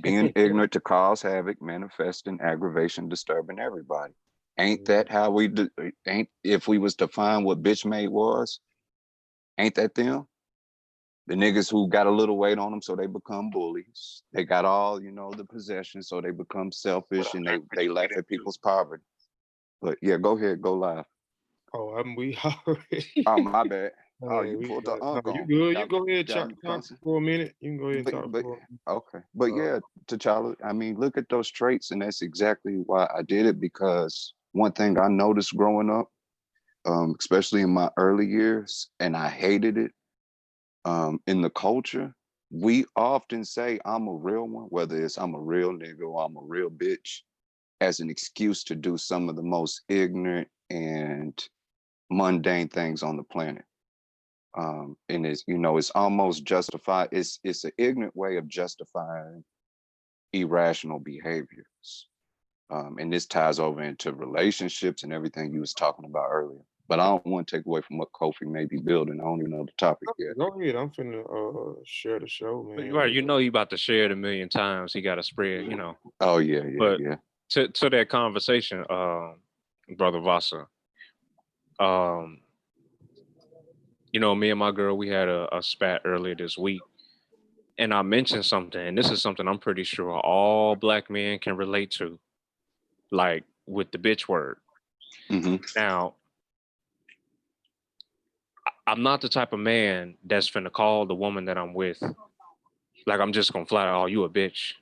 Being ignorant to cause havoc, manifesting aggravation, disturbing everybody. Ain't that how we do? Ain't if we was to find what bitch made was? Ain't that them? The niggas who got a little weight on them, so they become bullies. They got all the possessions, so they become selfish and they laugh at people's poverty. But yeah, go ahead, go live. Oh, we already. Oh, my bad. Oh, Hey, you we pulled the no, unk you on me. good. You go ahead and talk Constant. for a minute. You can go ahead and talk But for okay. But yeah, T'Challa, I mean, look at those traits, and that's exactly why I did it, because one thing I noticed growing up, especially in my early years, and I hated it, in the culture, we often say I'm a real one, whether it's I'm a real nigga or I'm a real bitch, as an excuse to do some of the most ignorant and mundane things on the planet. And it's almost justified. It's an ignorant way of justifying irrational behaviors. And this ties over into relationships and everything you was talking about earlier. But I don't want to take away from what Kofi may be building. I don't even know the topic yet. Go ahead. I'm finna share the show, man. Right, you about to share it a million times. He got to spread, Oh yeah. But to that conversation, Brother Vasa, me and my girl, we had a spat earlier this week, and I mentioned something, and this is something I'm pretty sure all Black men can relate to, like with the bitch word. Mm-hmm. Now, I'm not the type of man that's finna call the woman that I'm with, like I'm just gonna flat out, oh, you a bitch.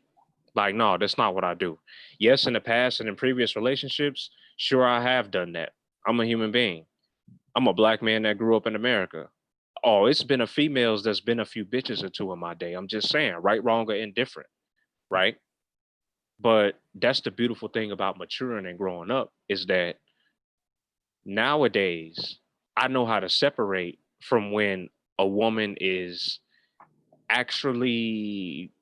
Like, no, that's not what I do. Yes, in the past and in previous relationships, sure, I have done that. I'm a human being. I'm a Black man that grew up in America. Oh, it's been a females that's been a few bitches or two in my day. I'm just saying, right, wrong, or indifferent, right? But that's the beautiful thing about maturing and growing up, is that nowadays I know how to separate from when a woman is actually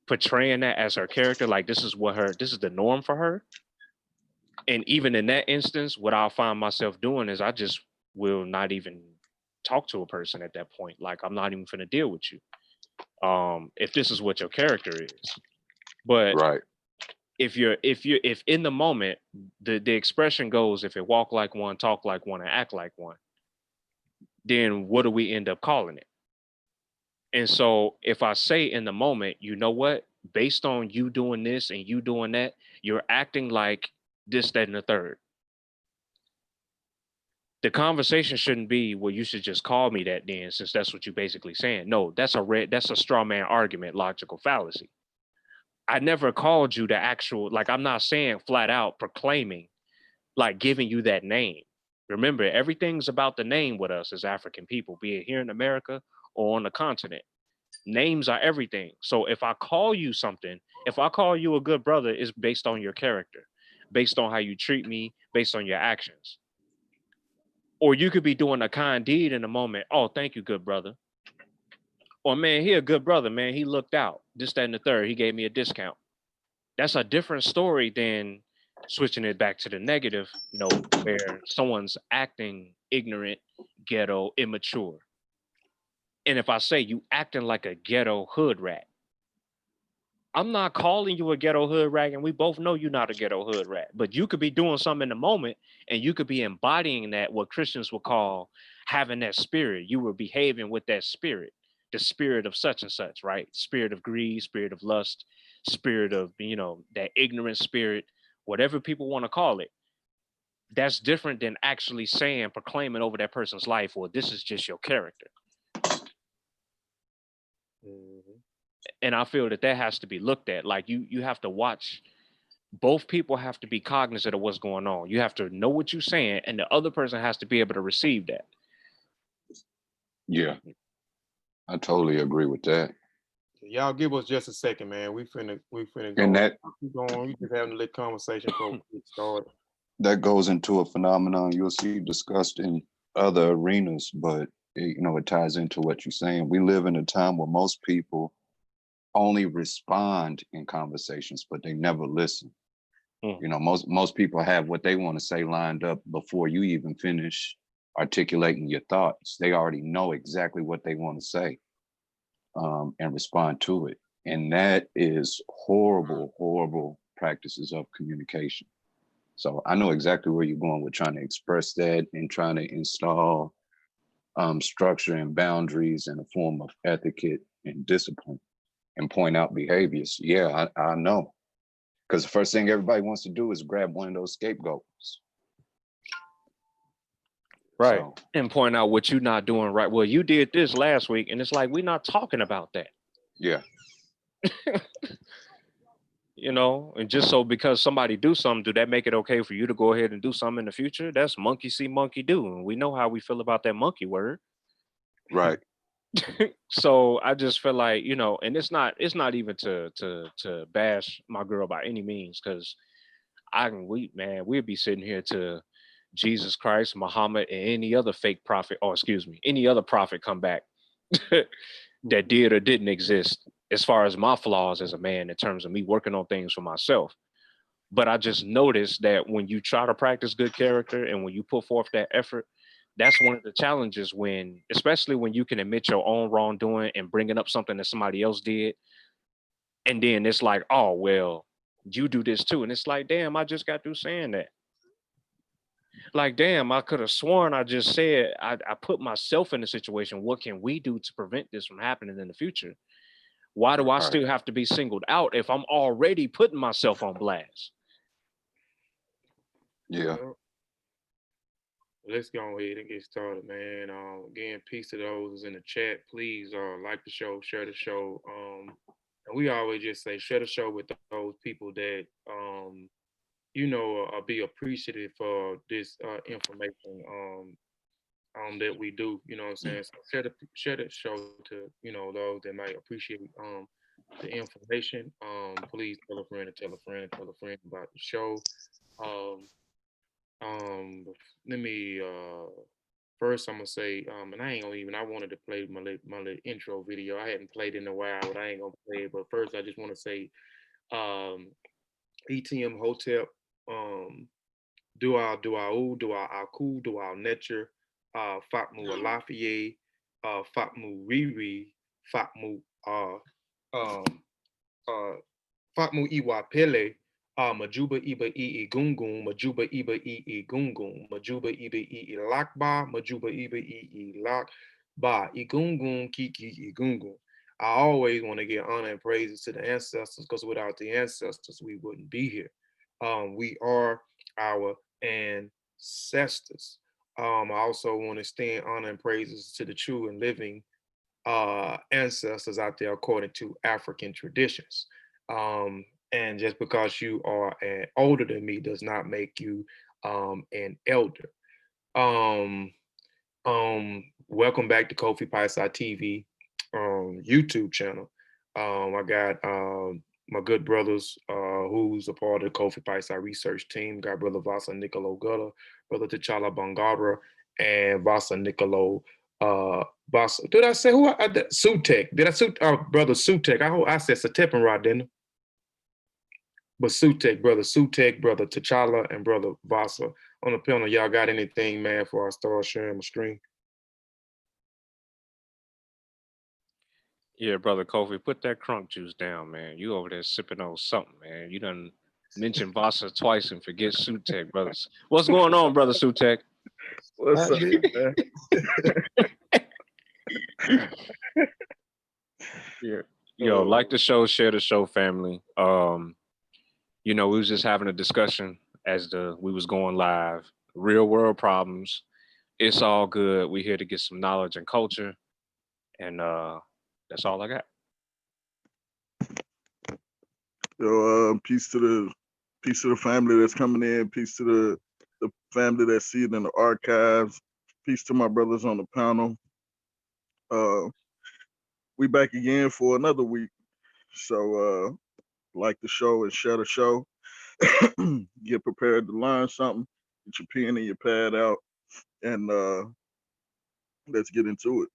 portraying that as her character, like this is the norm for her. And even in that instance, what I'll find myself doing is I just will not even talk to a person at that point. Like, I'm not even gonna deal with you. If this is what your character is. But right. If in the moment, the expression goes, if it walk like one, talk like one, and act like one, then what do we end up calling it? And so if I say in the moment, you know what, based on you doing this and you doing that, you're acting like this, that, and the third. The conversation shouldn't be, well, you should just call me that then, since that's what you're basically saying. No, that's a straw man argument, logical fallacy. I never called you the actual, like, I'm not saying flat out proclaiming, like giving you that name. Remember, everything's about the name with us as African people, be it here in America or on the continent. Names are everything. So if I call you something, if I call you a good brother, it's based on your character, based on how you treat me, based on your actions. Or you could be doing a kind deed in a moment. Oh, thank you, good brother. Or, man, he a good brother, man. He looked out. This, that, and the third. He gave me a discount. That's a different story than switching it back to the negative note where someone's acting ignorant, ghetto, immature. And if I say you acting like a ghetto hood rat, I'm not calling you a ghetto hood rat, and we both know you're not a ghetto hood rat. But you could be doing something in the moment, and you could be embodying that, what Christians would call having that spirit. You were behaving with that spirit, the spirit of such and such, right? Spirit of greed, spirit of lust, spirit of, that ignorant spirit, whatever people want to call it. That's different than actually saying, proclaiming over that person's life, well, this is just your character. Mm-hmm. And I feel that has to be looked at. Like you have to watch. Both people have to be cognizant of what's going on. You have to know what you're saying, and the other person has to be able to receive that. Yeah, I totally agree with that. Y'all give us just a second, man. We finna go. And that keep going. We just having a little conversation before we get started. That goes into a phenomenon you'll see discussed in other arenas, but it ties into what you're saying. We live in a time where most people only respond in conversations, but they never listen. Most people have what they want to say lined up before you even finish articulating your thoughts. They already know exactly what they want to say, and respond to it. And that is horrible, horrible practices of communication. So I know exactly where you're going with trying to express that and trying to install structure and boundaries in a form of etiquette and discipline and point out behaviors. Yeah, I know. Because the first thing everybody wants to do is grab one of those scapegoats. Right. So, And point out what you're not doing right. Well, you did this last week, and it's like we're not talking about that. yeah. You know, and just so because somebody do something, do that make it okay for you to go ahead and do something in the future? That's monkey see, monkey do. And we know how we feel about that monkey word. Right. So I just feel like, you know, and it's not even to bash my girl by any means, because we'd be sitting here to Jesus Christ, Muhammad, and any other fake prophet, or excuse me, any other prophet come back that did or didn't exist, as far as my flaws as a man in terms of me working on things for myself. But I just noticed that when you try to practice good character and when you put forth that effort, that's one of the challenges when, especially when you can admit your own wrongdoing and bringing up something that somebody else did. And then it's like, oh, well, you do this too. And it's like, damn, I just got through saying that. Like, damn, I could have sworn I just said, I put myself in a situation. What can we do to prevent this from happening in the future? Why do I still have to be singled out if I'm already putting myself on blast? Yeah. Let's go ahead and get started, man. Again, peace to those in the chat. Please like the show, share the show. And we always just say share the show with those people that be appreciative for this information that we do. You know what I'm saying? So share the show to those that might appreciate the information. Please tell a friend and tell a friend and tell a friend about the show. Um, Let me first I'm gonna say, and I ain't gonna even. I wanted to play my little intro video. I hadn't played in a while, but I ain't gonna play it. But first, I just want to say, um, ETM Hotel, Dua Aku, Dua Nature, Fatmu Alafiye, Fatmu Riri, Fatmu um uh Fatmu Iwa Pele, Majuba Iba Ii Gungun, Majuba Iba Ii Gungun, Majuba Iba Ii Lakba, Majuba Iba Ii Lakba, Igungun Kiki Igungun. I always want to give honor and praises to the ancestors, because without the ancestors, we wouldn't be here. We are our ancestors. I also want to extend honor and praises to the true and living ancestors out there according to African traditions. And just because you are older than me does not make you an elder. Um, Welcome back to Kofi Piesie TV YouTube channel. I got my good brothers who's a part of the Kofi Piesie research team. Got brother Vasa Nicolo Gutta, brother T'Challa Bangara, and Vasa Nicolo Vasa. Did I say who? Sutekh. Did I say brother Sutekh? I said Satepenrod, didn't I? But Sutekh, brother T'Challa, and brother Vasa on the panel. Y'all got anything, man, before I start sharing my screen? Yeah, brother Kofi, put that crunk juice down, man. You over there sipping on something, man. You done mentioned Vasa twice and forget Sutekh, brothers. What's going on, brother Sutekh? What's up, man? Yeah. Yo, like the show, share the show, family. We was just having a discussion as we was going live. Real world problems. It's all good. We here to get some knowledge and culture. And that's all I got. Yo, peace to the family that's coming in. Peace to the family that see it in the archives. Peace to my brothers on the panel. We back again for another week. So like the show and share the show. Get prepared to learn something. Get your pen and your pad out, and let's get into it.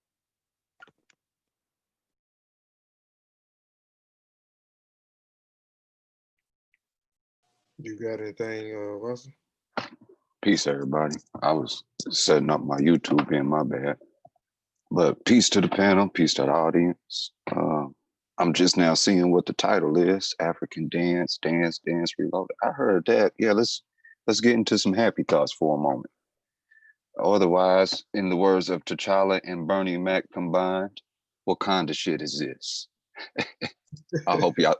You got anything, Russell? Peace, everybody. I was setting up my YouTube, being my bad. But peace to the panel, peace to the audience. I'm just now seeing what the title is: African Dance, Dance, Dance Reloaded. I heard that. Yeah, let's get into some happy thoughts for a moment. Otherwise, in the words of T'Challa and Bernie Mac combined, what kind of shit is this? I hope y'all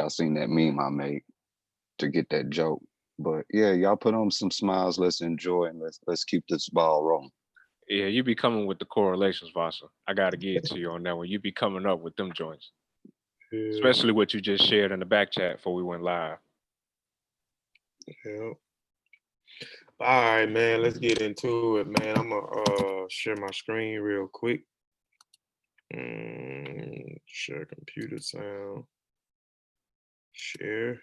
seen that meme I made to get that joke. But yeah, y'all put on some smiles. Let's enjoy and let's keep this ball rolling. Yeah, you be coming with the correlations, Vasa. I gotta give it to you on that one. You be coming up with them joints, especially what you just shared in the back chat before we went live. Yeah. All right, man. Let's get into it, man. I'm gonna share my screen real quick. Share computer sound. Share.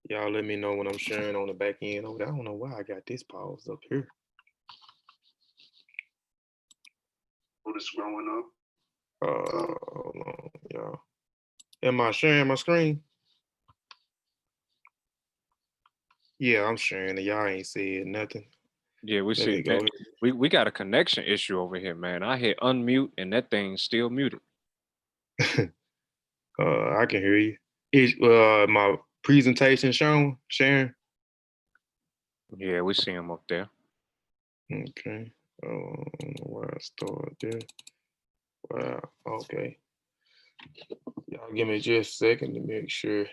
Y'all let me know when I'm sharing on the back end over there. I don't know why I got this paused up here. What is growing up? Hold on, y'all. Am I sharing my screen? Yeah, I'm sharing it. Y'all ain't said nothing. Yeah, we see. Man, we got a connection issue over here, man. I hit unmute and that thing's still muted. I can hear you. Is my presentation shown, sharing? Yeah, we see him up there. Okay. I don't know where I started there. Wow. Okay. Y'all give me just a second to make sure.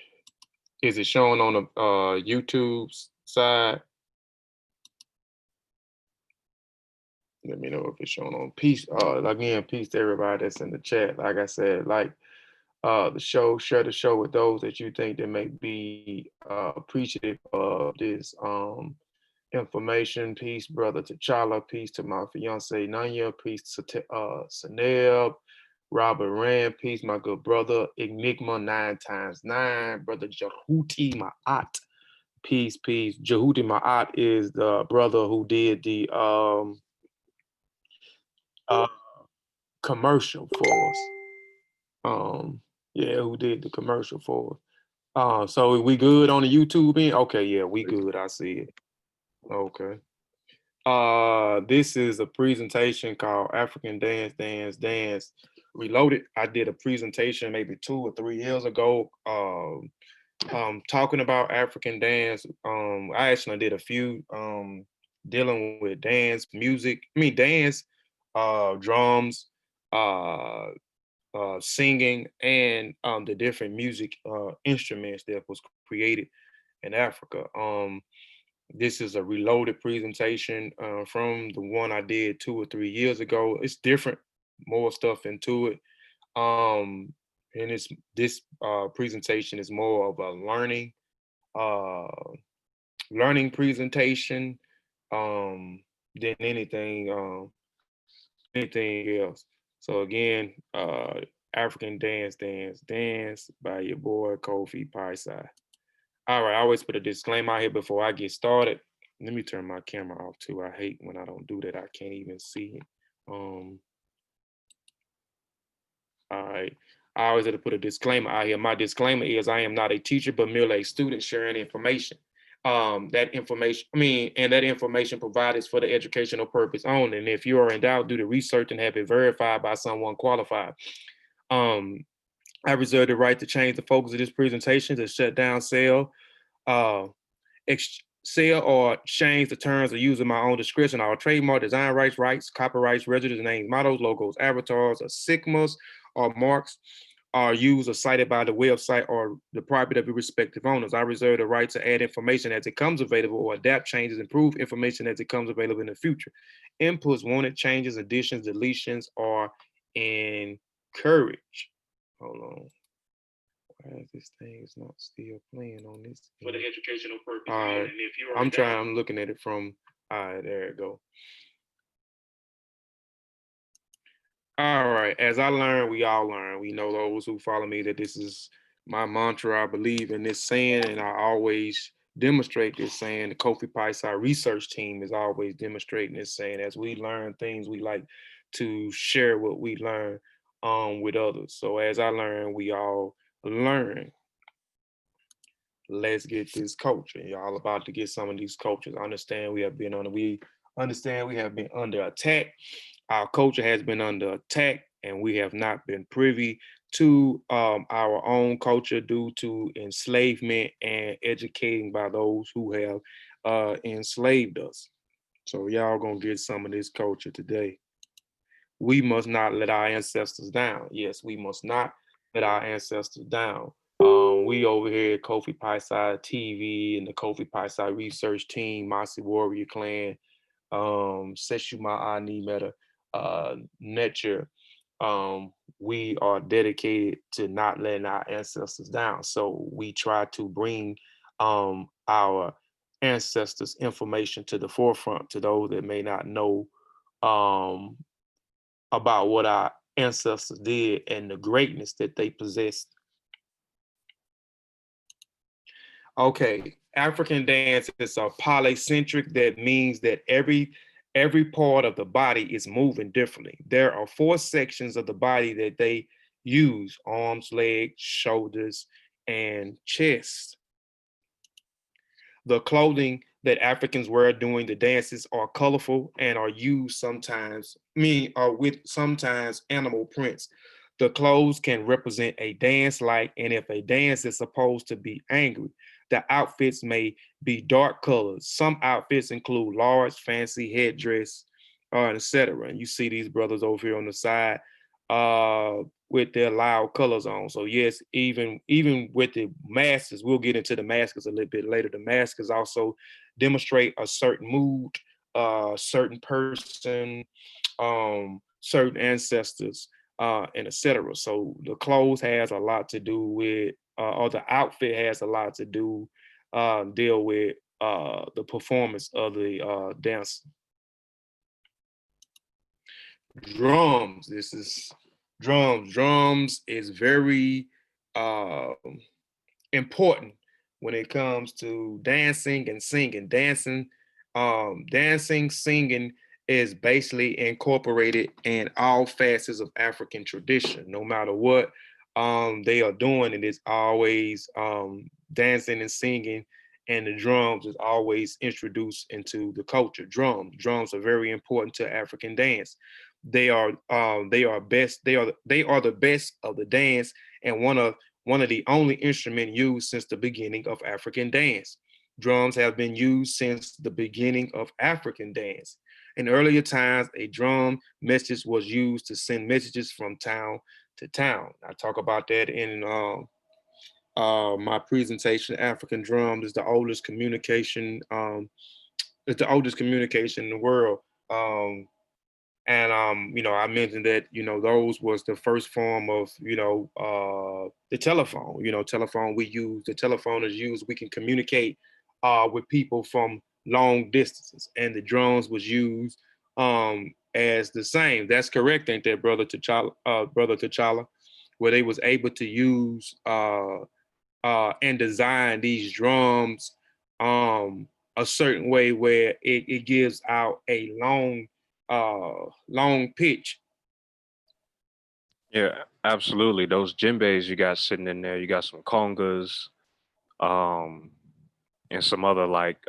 Is it showing on the YouTube side? Let me know if it's showing on peace. Again, peace to everybody that's in the chat. Like I said, like the show, share the show with those that you think that may be appreciative of this information. Peace, brother T'Challa. Peace to my fiance Njie. Peace to Saneb. Robert Rand. Peace, my good brother Enigma 9x9. Brother Jehuti Ma'at. Peace, peace. Jehuti Ma'at is the brother who did the commercial for us. Yeah, who did the commercial for us. So we good on the YouTube end? Okay, yeah, we good. I see it. Okay. This is a presentation called African Dance, Dance, Dance Reloaded. I did a presentation maybe 2 or 3 years ago, talking about African dance. I actually did a few dealing with dance, music. Dance, drums, singing, and the different music instruments that was created in Africa. This is a reloaded presentation from the one I did 2 or 3 years ago. It's different, more stuff into it. And this presentation is more of a learning presentation than anything else. So again, African Dance, Dance, Dance by your boy Kofi Piesie. All right, I always put a disclaimer out here before I get started. Let me turn my camera off too. I hate when I don't do that. I can't even see it. All right. I always have to put a disclaimer out here. My disclaimer is I am not a teacher, but merely a student sharing information. That information provided for the educational purpose only. And if you are in doubt, do the research and have it verified by someone qualified. I reserve the right to change the focus of this presentation to shut down, sell or change the terms of using my own discretion. Our trademark, design rights, copyrights, registered names, mottos, logos, avatars, or sigmas, or marks are used or cited by the website or the property of the respective owners. I reserve the right to add information as it comes available or adapt changes, improve information as it comes available in the future. Inputs, wanted changes, additions, deletions are encouraged. Hold on. Why is this thing is not still playing on this? For the educational purpose. All right. And if you're I'm looking at it from, all right, there it go. All right, as I learn, we all learn. We know those who follow me that this is my mantra. I believe in this saying, and I always demonstrate this saying. The Kofi Piesie research team is always demonstrating this saying. As we learn things, we like to share what we learn with others. So as I learn, we all learn. Let's get this culture. Y'all about to get some of these cultures. I understand we have been under attack. Our culture has been under attack and we have not been privy to our own culture due to enslavement and educating by those who have enslaved us. So y'all gonna get some of this culture today. We must not let our ancestors down. Yes, we must not let our ancestors down. We over here at Kofi Piesie TV and the Kofi Piesie research team, Mossi Warrior Clan, Seshuma Ani Meta, Nature. We are dedicated to not letting our ancestors down. So we try to bring our ancestors' information to the forefront to those that may not know about what our ancestors did and the greatness that they possessed. Okay, African dances are polycentric. That means that every part of the body is moving differently. There are 4 sections of the body that they use: arms, legs, shoulders, and chest. The clothing that Africans wear during the dances are colorful and are used sometimes, with sometimes animal prints. The clothes can represent a dance like, and if a dance is supposed to be angry, the outfits may be dark colors. Some outfits include large, fancy headdress, etc. And you see these brothers over here on the side with their loud colors on. So yes, even with the masks, we'll get into the masks a little bit later. The masks also demonstrate a certain mood, certain person, certain ancestors, and etc. So the clothes has a lot to do with, or the outfit has a lot to do, deal with the performance of the dance. Drums. This is drums. Drums is very important when it comes to dancing and singing. Dancing, singing is basically incorporated in all facets of African tradition. No matter what they are doing, it is always dancing and singing, and the drums is always introduced into the culture. Drums are very important to African dance. They are best. They are the best of the dance, and one of the only instrument used since the beginning of African dance. Drums have been used since the beginning of African dance. In earlier times, a drum message was used to send messages from town to town. I talk about that in my presentation. African drums is the oldest communication. It's the oldest communication in the world. And I mentioned that, those was the first form of, the telephone. Telephone we use. The telephone is used. We can communicate with people from long distances, and the drums was used as the same. That's correct, ain't that, brother T'Challa? Where they was able to use and design these drums a certain way where it gives out a long pitch. Yeah, absolutely. Those djembes you got sitting in there, you got some congas, and some other like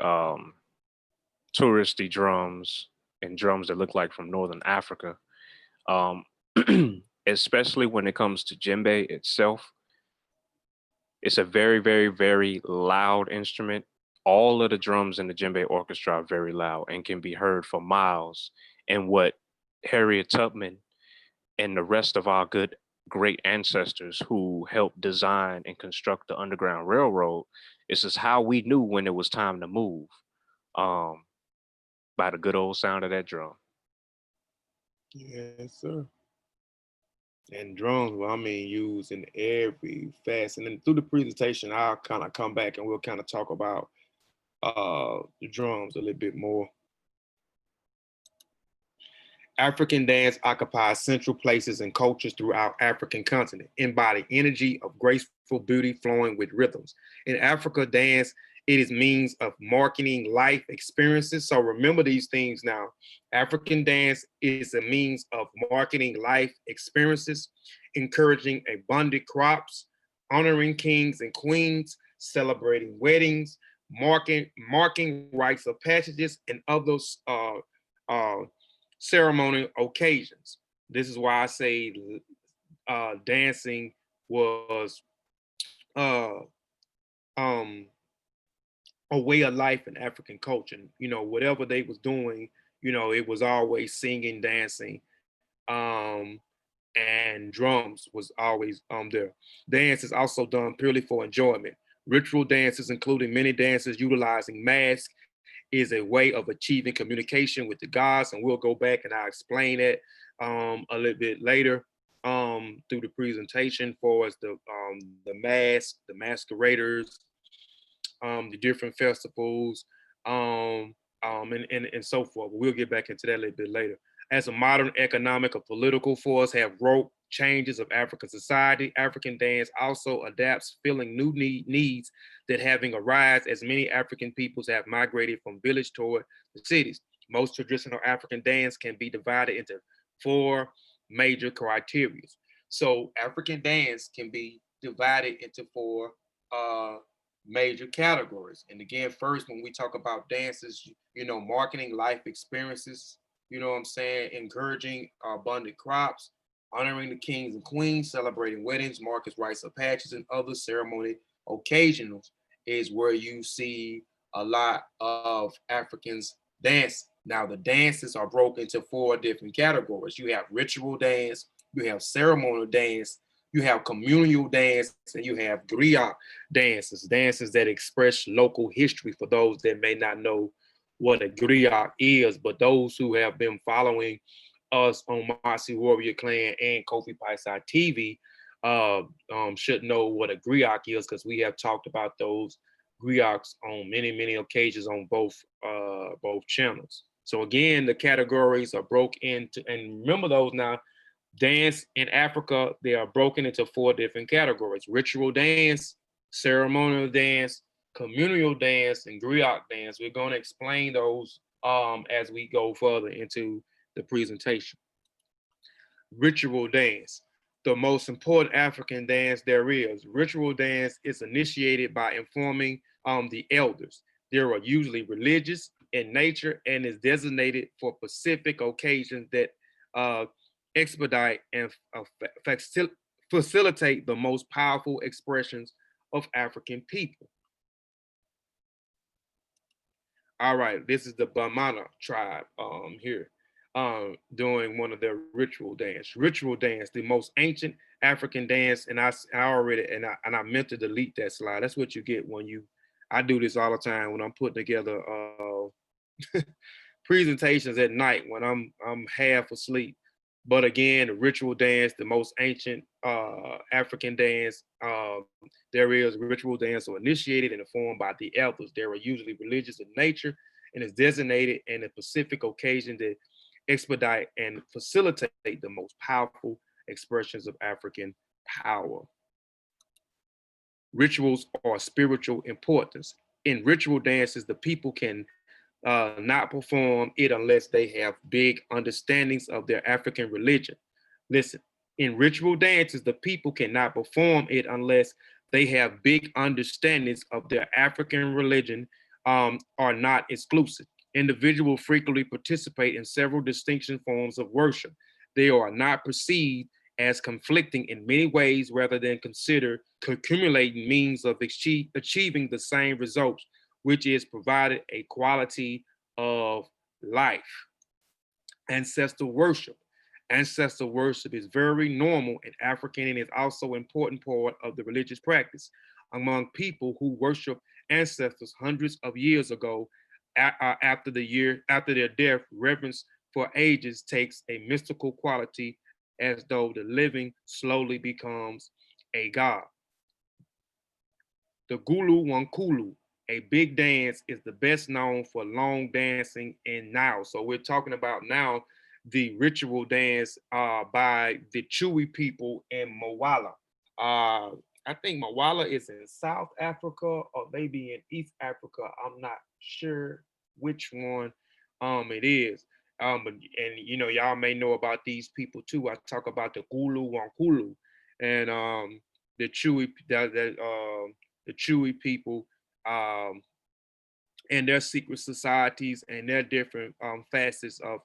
touristy drums and drums that look like from Northern Africa. Um, especially when it comes to djembe itself, it's a very, very, very loud instrument. All of the drums in the djembe orchestra are very loud and can be heard for miles. And what Harriet Tubman and the rest of our great ancestors who helped design and construct the Underground Railroad, this is how we knew when it was time to move, by the good old sound of that drum. Yes, sir. And drums, well, used in every facet. And then through the presentation, I'll kind of come back and we'll kind of talk about the drums a little bit more. African dance occupies central places and cultures throughout African continent, embody energy of graceful beauty flowing with rhythms. In Africa, dance, it is means of marketing life experiences. So remember these things now. African dance is a means of marketing life experiences, encouraging abundant crops, honoring kings and queens, celebrating weddings, marking rites of passages, and others ceremonial occasions. This is why I say dancing was uh, um, a way of life in African culture. You know, whatever they was doing, you know, it was always singing, dancing, um, and drums was always there. Dance is also done purely for enjoyment. Ritual dances, including many dances utilizing masks, is a way of achieving communication with the gods, and we'll go back and I'll explain it a little bit later through the presentation for us the mask, the masqueraders, the different festivals, and so forth. We'll get back into that a little bit later. As a modern economic or political force have wrought changes of African society, African dance also adapts, filling new needs that having arisen as many African peoples have migrated from village toward the cities. Most traditional African dance can be divided into 4 major criteria. So African dance can be divided into 4 major categories. And again, first, when we talk about dances, you know, marketing life experiences, you know what I'm saying, encouraging abundant crops, honoring the kings and queens, celebrating weddings, markets, rites of passage, and other ceremony occasions is where you see a lot of Africans dance. Now, the dances are broken into 4 different categories. You have ritual dance, you have ceremonial dance, you have communal dance, and you have griot dances, dances that express local history for those that may not know what a griot is, but those who have been following us on Mossi Warrior Clan and Kofi Piesie TV should know what a griot is, because we have talked about those griots on many occasions on both channels. So again, the categories are broke into, and remember those now. Dance in Africa, they are broken into 4 different categories: ritual dance, ceremonial dance, communal dance, and griot dance. We're going to explain those as we go further into the presentation. Ritual dance, the most important African dance there is. Ritual dance is initiated by informing the elders. They are usually religious in nature and is designated for specific occasions that expedite and facilitate the most powerful expressions of African people. All right, this is the Bamana tribe here doing one of their ritual dance. Ritual dance, the most ancient African dance, and I already and I meant to delete that slide. That's what you get when you. I do this all the time when I'm putting together presentations at night when I'm half asleep. But again, the ritual dance, the most ancient African dance, there is ritual dance or initiated and informed by the elders. They are usually religious in nature and is designated in a specific occasion that expedite and facilitate the most powerful expressions of African power. Rituals are spiritual importance. In ritual dances, the people can not perform it unless they have big understandings of their African religion. Listen, in ritual dances, the people cannot perform it unless they have big understandings of their African religion are not exclusive. Individuals frequently participate in several distinct forms of worship. They are not perceived as conflicting in many ways rather than consider accumulating means of achieving the same results, which is provided a quality of life. Ancestor worship. Ancestor worship is very normal in African and is also an important part of the religious practice. Among people who worship ancestors hundreds of years ago, after their death, reverence for ages takes a mystical quality as though the living slowly becomes a god. The Gulu Wankulu, a big dance, is the best known for long dancing in now. So we're talking about now the ritual dance by the Chewy people in Mawala. I think Mawala is in South Africa or maybe in East Africa. I'm not sure which one it is. And you know, y'all may know about these people too. I talk about the Gulu Wankulu and the Chewy the Chewy people and their secret societies and their different facets of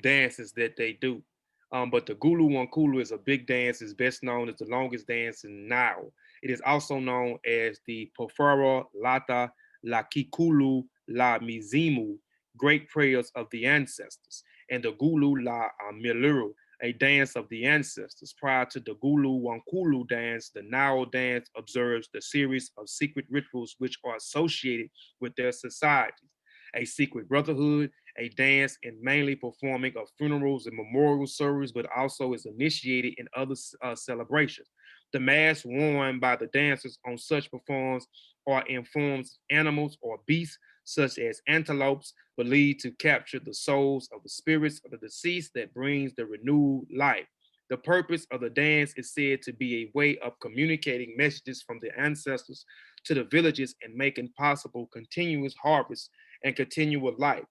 dances that they do. But the Gulu Wankulu is a big dance, is best known as the longest dance in Nile. It is also known as the Pofara Lata La Kikulu La Mizimu, great prayers of the ancestors, and the Gulu La Miluru, a dance of the ancestors. Prior to the Gulu Wankulu dance, the Nile dance observes the series of secret rituals which are associated with their societies. A secret brotherhood, a dance and mainly performing of funerals and memorial service, but also is initiated in other celebrations. The masks worn by the dancers on such performs are in forms of animals or beasts, such as antelopes, believed to capture the souls of the spirits of the deceased that brings the renewed life. The purpose of the dance is said to be a way of communicating messages from the ancestors to the villages and making possible continuous harvest and continual life.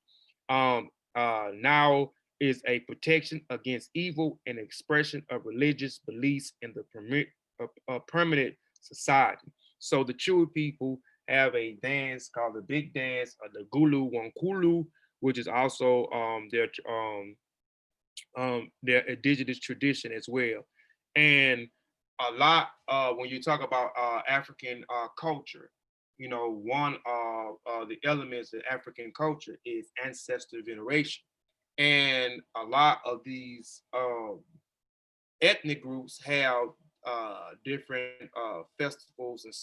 Now is a protection against evil and expression of religious beliefs in the permanent society. So the Chewy people have a dance called the Big Dance or the Gulu Wankulu, which is also their indigenous tradition as well. And a lot when you talk about African culture, you know, one of the elements of African culture is ancestor veneration. And a lot of these ethnic groups have different festivals and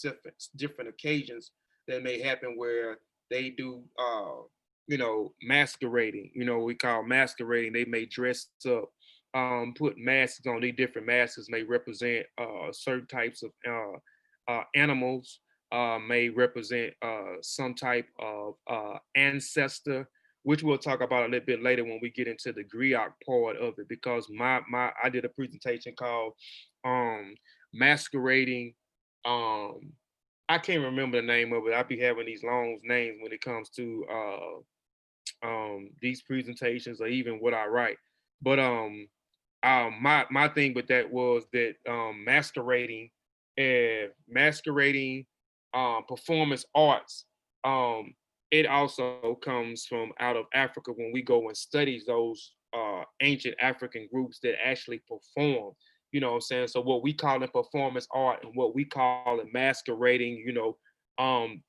different occasions that may happen where they do, you know, masquerading. You know, we call masquerading. They may dress up, put masks on. These different masks may represent certain types of animals, may represent some type of ancestor, which we'll talk about a little bit later when we get into the griot part of it, because I did a presentation called masquerading. I can't remember the name of it. I be having these long names when it comes to these presentations or even what I write. But my thing with that was that masquerading performance arts, it also comes from out of Africa when we go and study those ancient African groups that actually perform. You know what I'm saying? So what we call it performance art and what we call it masquerading, you know,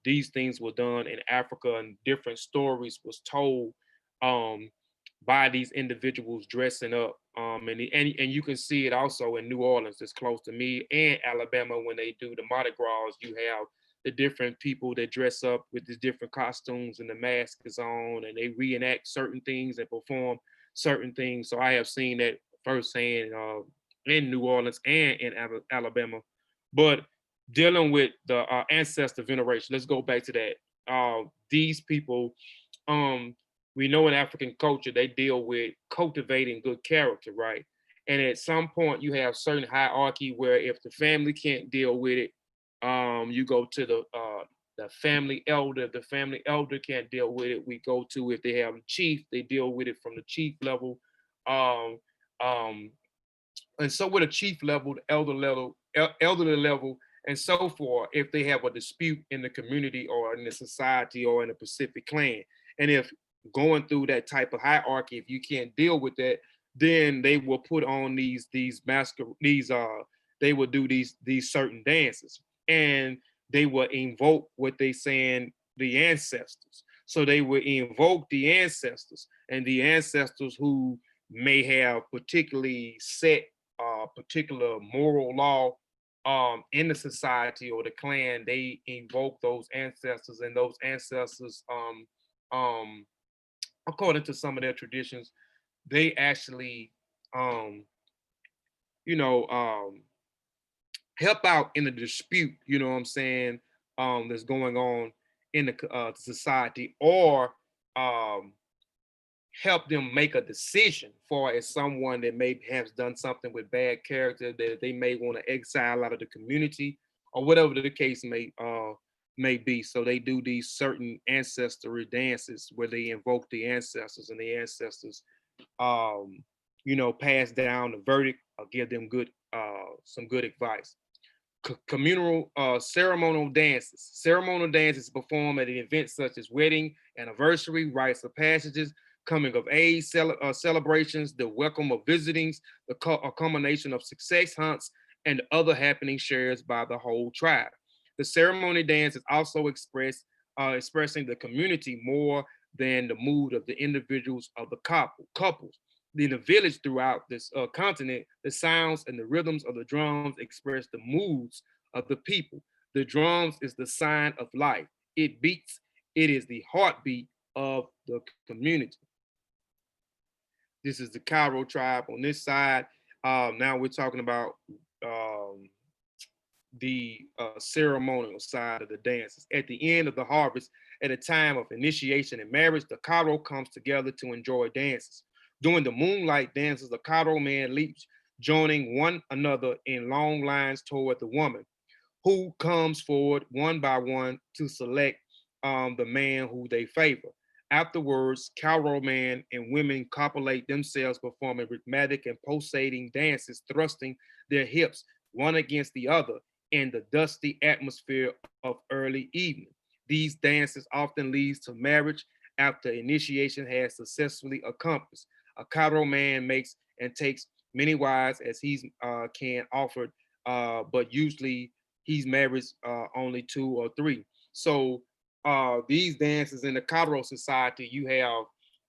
these things were done in Africa and different stories was told by these individuals dressing up. And you can see it also in New Orleans, that's close to me, and Alabama when they do the Mardi Gras. You have the different people that dress up with the different costumes and the mask is on, and they reenact certain things and perform certain things. So I have seen that firsthand in New Orleans and in Alabama. But dealing with the ancestor veneration, let's go back to that. These people, we know in African culture, they deal with cultivating good character, right? And at some point, you have certain hierarchy where if the family can't deal with it, you go to the family elder. If the family elder can't deal with it, we go to, if they have a chief, they deal with it from the chief level. Um, um, and so with a chief level, the elderly level, and so forth, if they have a dispute in the community or in the society or in a Pacific clan. And if going through that type of hierarchy, if you can't deal with that, then they will put on they will do these certain dances, and they will invoke what they saying the ancestors. So they will invoke the ancestors, and the ancestors who may have particularly set particular moral law in the society or the clan, they invoke those ancestors, and those ancestors, according to some of their traditions, they actually, um, you know, help out in the dispute, you know what I'm saying, that's going on in the society, or um, help them make a decision for as someone that may have done something with bad character that they may want to exile out of the community or whatever the case may be. So they do these certain ancestry dances where they invoke the ancestors, and the ancestors you know, pass down the verdict or give them good some good advice. Communal ceremonial dances. Ceremonial dances performed at an event such as wedding, anniversary, rites of passages. coming of age celebrations, the welcome of visitings, a culmination of success hunts, and other happenings shared by the whole tribe. The ceremony dance is also expressing the community more than the mood of the individuals of the couples. In the village throughout this continent, the sounds and the rhythms of the drums express the moods of the people. The drums is the sign of life. It beats, it is the heartbeat of the community. This is the Cairo tribe on this side. Now we're talking about the ceremonial side of the dances. At the end of the harvest, at a time of initiation and marriage, the Cairo comes together to enjoy dances. During the moonlight dances, the Cairo man leaps, joining one another in long lines toward the woman, who comes forward one by one to select the man who they favor. Afterwards, Cairo man and women copulate themselves, performing rhythmic and pulsating dances, thrusting their hips one against the other in the dusty atmosphere of early evening. These dances often lead to marriage after initiation has successfully accomplished. A Cairo man makes and takes many wives as he can offer, but usually he's marries only 2 or 3. So these dances in the Cairo society, you have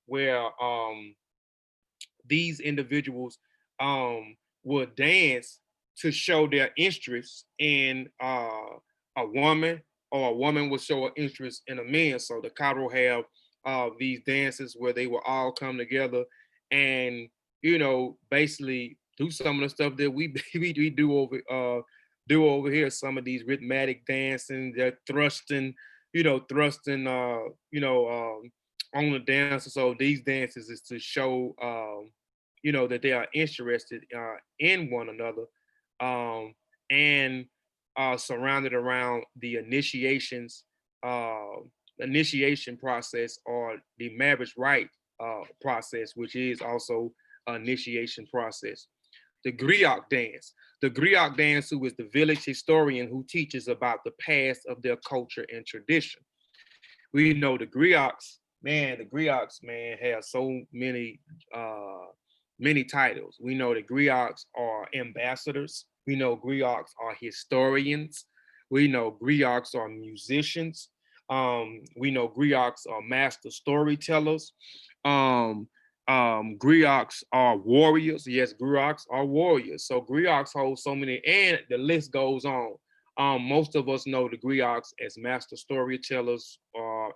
where these individuals would dance to show their interest in a woman, or a woman would show an interest in a man. So the Cairo have these dances where they will all come together and, you know, basically do some of the stuff that we do over here. Some of these rhythmic dancing, they're thrusting, on the dancer. So these dances is to show, that they are interested in one another, and surrounded around the initiation process, or the marriage rite process, which is also an initiation process. The griot dance. The griot dance, who is the village historian who teaches about the past of their culture and tradition. We know the griots, man, have so many many titles. We know that griots are ambassadors. We know griots are historians. We know griots are musicians. We know griots are master storytellers. Griots are warriors. Yes, griots are warriors. So griots hold so many, and the list goes on. Most of us know the griots as master storytellers,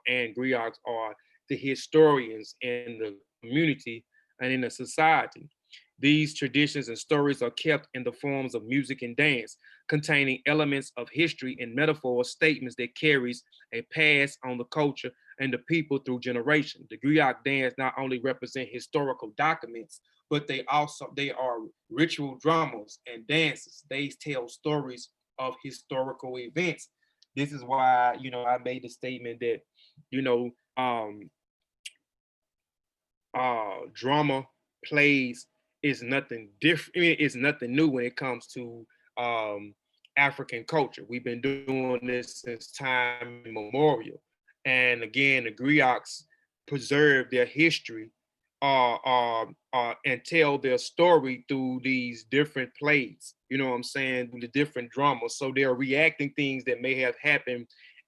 and griots are the historians in the community and in the society. These traditions and stories are kept in the forms of music and dance, containing elements of history and metaphor statements that carries a pass on the culture and the people through generations. The griot dance not only represent historical documents, but they are ritual dramas and dances. They tell stories of historical events. This is why, I made the statement that, drama plays is nothing different. I mean, it's nothing new when it comes to African culture. We've been doing this since time immemorial. And again, the griots preserve their history and tell their story through these different plays, you know what I'm saying, through the different dramas. So they're reacting things that may have happened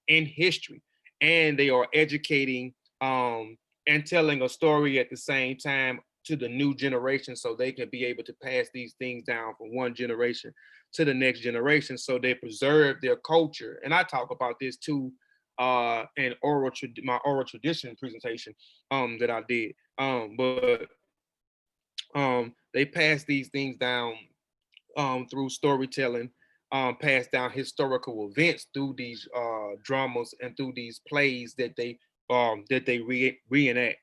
in history, and they are educating and telling a story at the same time to the new generation, so they can be able to pass these things down from one generation to the next generation, so they preserve their culture. And I talk about this too in my oral tradition presentation that I did. But they pass these things down through storytelling, pass down historical events through these dramas and through these plays that they reenact.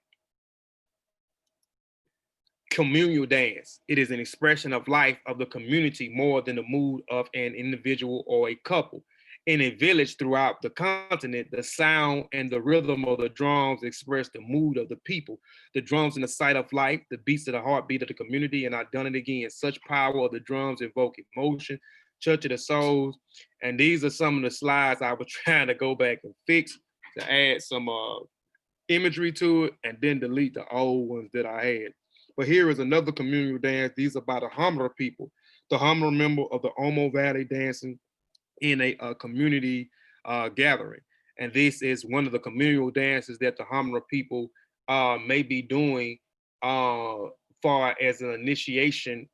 Communal dance. It is an expression of life of the community more than the mood of an individual or a couple. In a village throughout the continent, the sound and the rhythm of the drums express the mood of the people. The drums in the sight of life, the beats of the heartbeat of the community, and I've done it again. Such power of the drums evoke emotion, touch of the souls. And these are some of the slides I was trying to go back and fix to add some imagery to it and then delete the old ones that I had. But here is another communal dance. These are by the Hamra people. The Hamra member of the Omo Valley dancing in a community gathering. And this is one of the communal dances that the Hamra people may be doing far as an initiation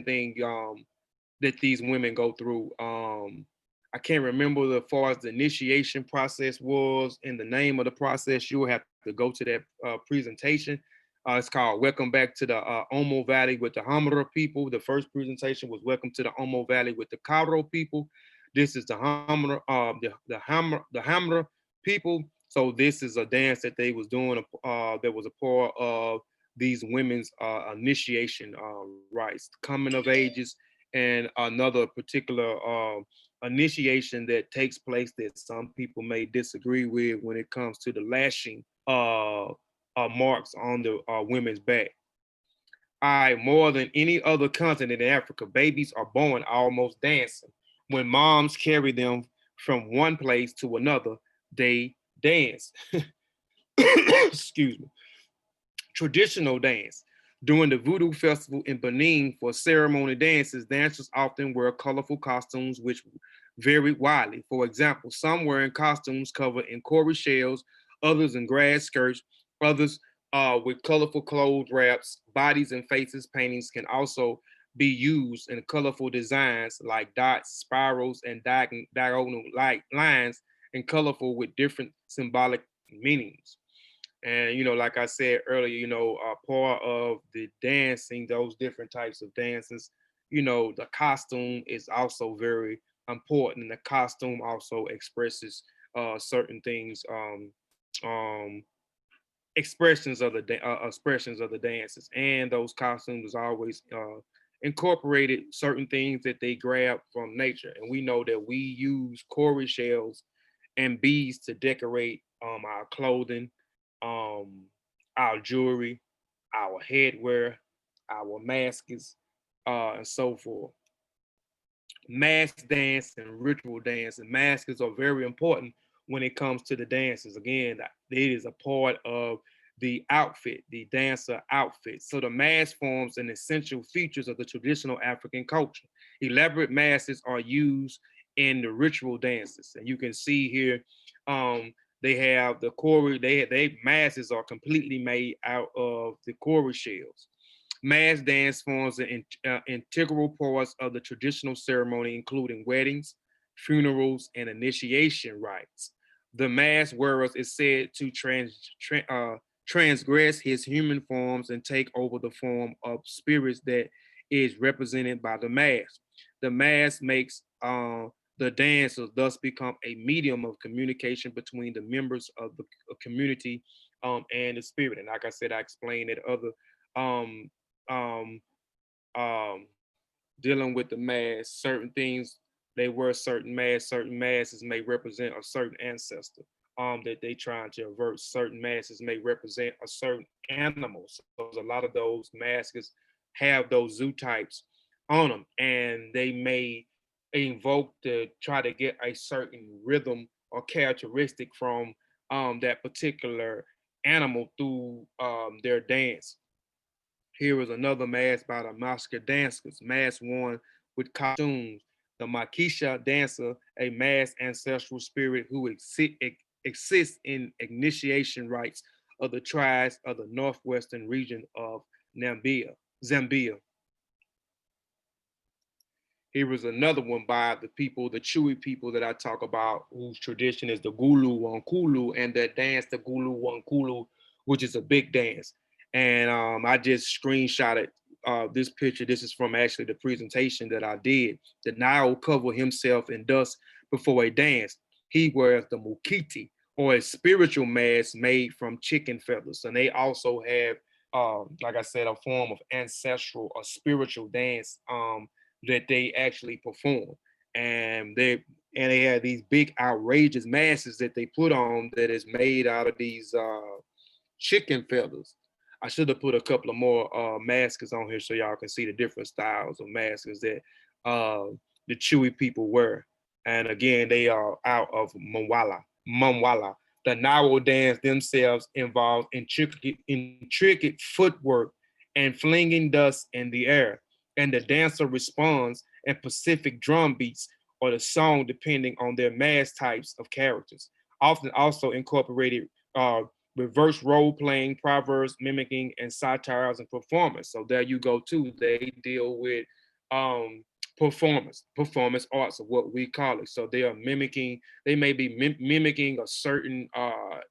thing that these women go through. I can't remember as far as the initiation process was and the name of the process. You will have to go to that presentation. It's called Welcome Back to the Omo Valley with the Hamra people. The first presentation was Welcome to the Omo Valley with the Karo people. This is the Hamra, the Hamra people. So this is a dance that they was doing that was a part of these women's initiation rites, coming of ages, and another particular initiation that takes place that some people may disagree with when it comes to the lashing marks on the women's back. More than any other continent in Africa, babies are born almost dancing. When moms carry them from one place to another, they dance. Excuse me. Traditional dance. During the Voodoo Festival in Benin for ceremony dances, dancers often wear colorful costumes which vary widely. For example, some wearing costumes covered in cowrie shells, others in grass skirts, others with colorful clothes wraps, bodies and faces paintings can also be used in colorful designs like dots, spirals, and diagonal lines, and colorful with different symbolic meanings. And, like I said earlier, part of the dancing, those different types of dances, the costume is also very important. And the costume also expresses certain things, expressions of the dances. And those costumes always incorporated certain things that they grab from nature. And we know that we use cowrie shells and beads to decorate our clothing, our jewelry, our headwear, our masks, and so forth. Mask dance and ritual dance and masks are very important when it comes to the dances. Again, it is a part of the outfit, the dancer outfit. So the mask forms an essential features of the traditional African culture. Elaborate masks are used in the ritual dances. And you can see here, they have the cowrie, they masses are completely made out of the cowrie shells. Mass dance forms an integral parts of the traditional ceremony, including weddings, funerals, and initiation rites. The mass wearer is said to transgress his human forms and take over the form of spirits that is represented by the mask. The mask makes the dancers thus become a medium of communication between the members of the community and the spirit. And like I said, I explained that other um, um, dealing with the mass, certain things, they wear certain masses may represent a certain ancestor that they trying to avert. Certain masses may represent a certain animal. So a lot of those masks have those zoo types on them, and they may invoke to try to get a certain rhythm or characteristic from that particular animal through their dance. Here is another mask by the Masker dancers, mask worn with costumes. The Makisha dancer, a masked ancestral spirit who exists in initiation rites of the tribes of the northwestern region of Zambia. Here is another one by the people, the Chewy people that I talk about, whose tradition is the Gulu Wankulu, and their dance, the Gulu Wankulu, which is a big dance. And I just screenshotted this picture. This is from actually the presentation that I did. The Nile cover himself in dust before a dance. He wears the mukiti, or a spiritual mask made from chicken feathers. And they also have, like I said, a form of ancestral or spiritual dance that they actually perform. And they have these big outrageous masses that they put on that is made out of these chicken feathers. I should have put a couple of more masks on here so y'all can see the different styles of masks that the Chewy people wear. And again, they are out of Mwala. Mumwala. The Nawo dance themselves involve intricate footwork and flinging dust in the air, and the dancer responds in specific drum beats or the song depending on their mass types of characters. Often also incorporated reverse role playing, proverbs, mimicking, and satires and performance. So there you go too. They deal with performance arts of what we call it. So they are mimicking. They may be mimicking a certain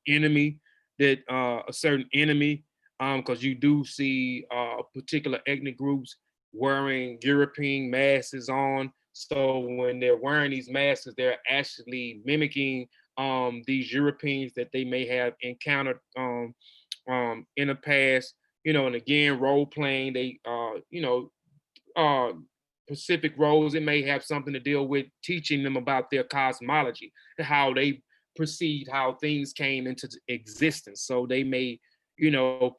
enemy because you do see particular ethnic groups wearing European masks on. So when they're wearing these masks, they're actually mimicking these Europeans that they may have encountered in the past, and again, role playing, they, specific roles. It may have something to deal with teaching them about their cosmology, how they perceived how things came into existence. So they may,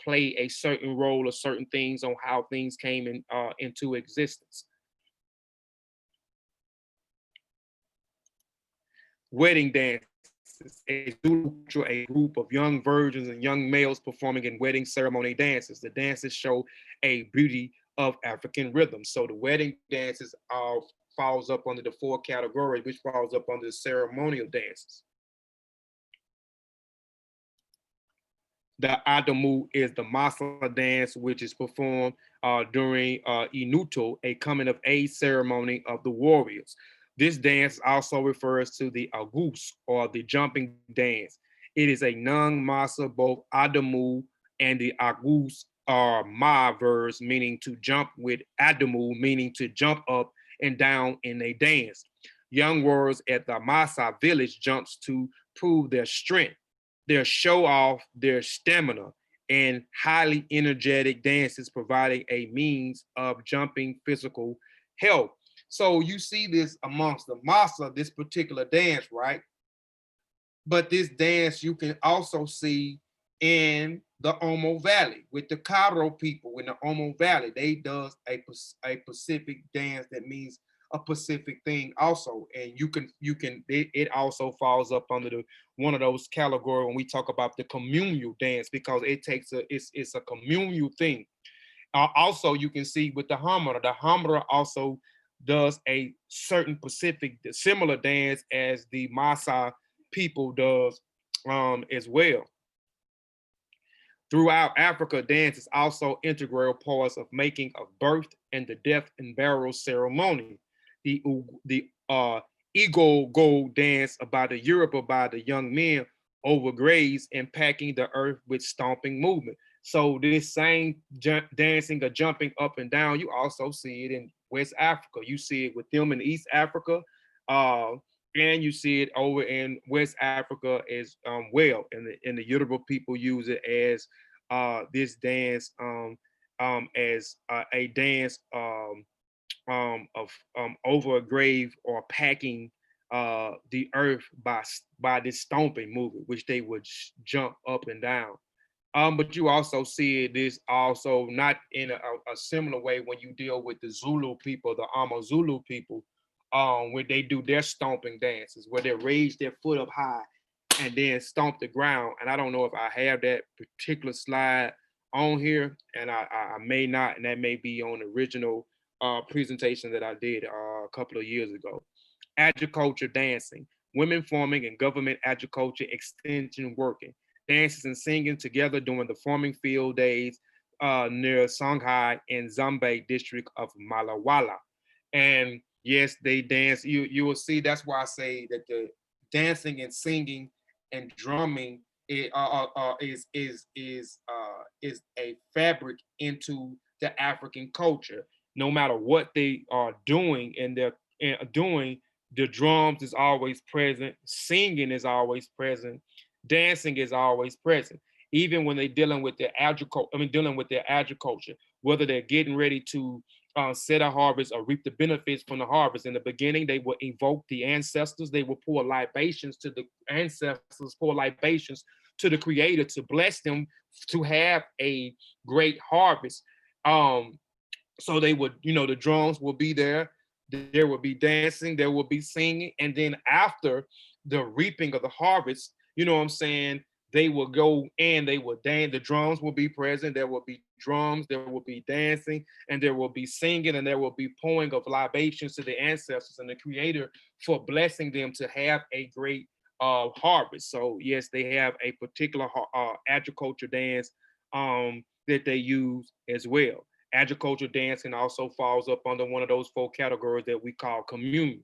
play a certain role or certain things on how things came into existence. Wedding dances. A group of young virgins and young males performing in wedding ceremony dances. The dances show a beauty of African rhythm. So the wedding dances falls up under the 4 categories, which falls up under the ceremonial dances. The Adamu is the Massa dance, which is performed during Inuto, a coming of age ceremony of the warriors. This dance also refers to the Agus, or the jumping dance. It is a non-Massa, both Adamu and the Agus are Ma verbs, meaning to jump, with Adamu, meaning to jump up and down in a dance. Young warriors at the Massa village jumps to prove their strength, their show off, their stamina, and highly energetic dances providing a means of jumping physical health. So you see this amongst the Massa, this particular dance, right? But this dance you can also see in the Omo Valley with the Cairo people in the Omo Valley. They does a Pacific dance that means a Pacific thing also, and it also falls up under the one of those categories when we talk about the communal dance, because it's a communal thing. Also, you can see with the Hamara. The Hamara also does a certain Pacific similar dance as the Massa people does as well. Throughout Africa, dance is also integral parts of making of birth and the death and burial ceremony. The Ego Go dance about the Yoruba by the young men over graves and packing the earth with stomping movement. So this same dancing or jumping up and down, you also see it in West Africa. You see it with them in East Africa, and you see it over in West Africa as well. And the Yoruba people use it as this dance as a dance of over a grave or packing the earth by this stomping movement, which they would jump up and down. But you also see this also not in a similar way when you deal with the Zulu people, the Zulu people, where they do their stomping dances, where they raise their foot up high and then stomp the ground. And I don't know if I have that particular slide on here, and I may not, and that may be on the original presentation that I did a couple of years ago. Agriculture dancing, women farming and government agriculture extension working, dances and singing together during the farming field days near Songhai in Zambe district of Malawala. And yes, they dance. You will see. That's why I say that the dancing and singing and drumming is a fabric into the African culture. No matter what they are doing, and they're doing, the drums is always present, singing is always present, dancing is always present. Even when they're dealing with their agriculture, whether they're getting ready to set a harvest or reap the benefits from the harvest. In the beginning, they will invoke the ancestors. They will pour libations to the ancestors, pour libations to the Creator to bless them to have a great harvest. So they would, the drums will be there. There will be dancing, there will be singing, and then after the reaping of the harvest, you know what I'm saying, they will go and they will dance. The drums will be present. There will be drums. There will be dancing, and there will be singing, and there will be pouring of libations to the ancestors and the Creator for blessing them to have a great harvest. So yes, they have a particular agriculture dance that they use as well. Agriculture dancing also falls up under one of those four categories that we call communal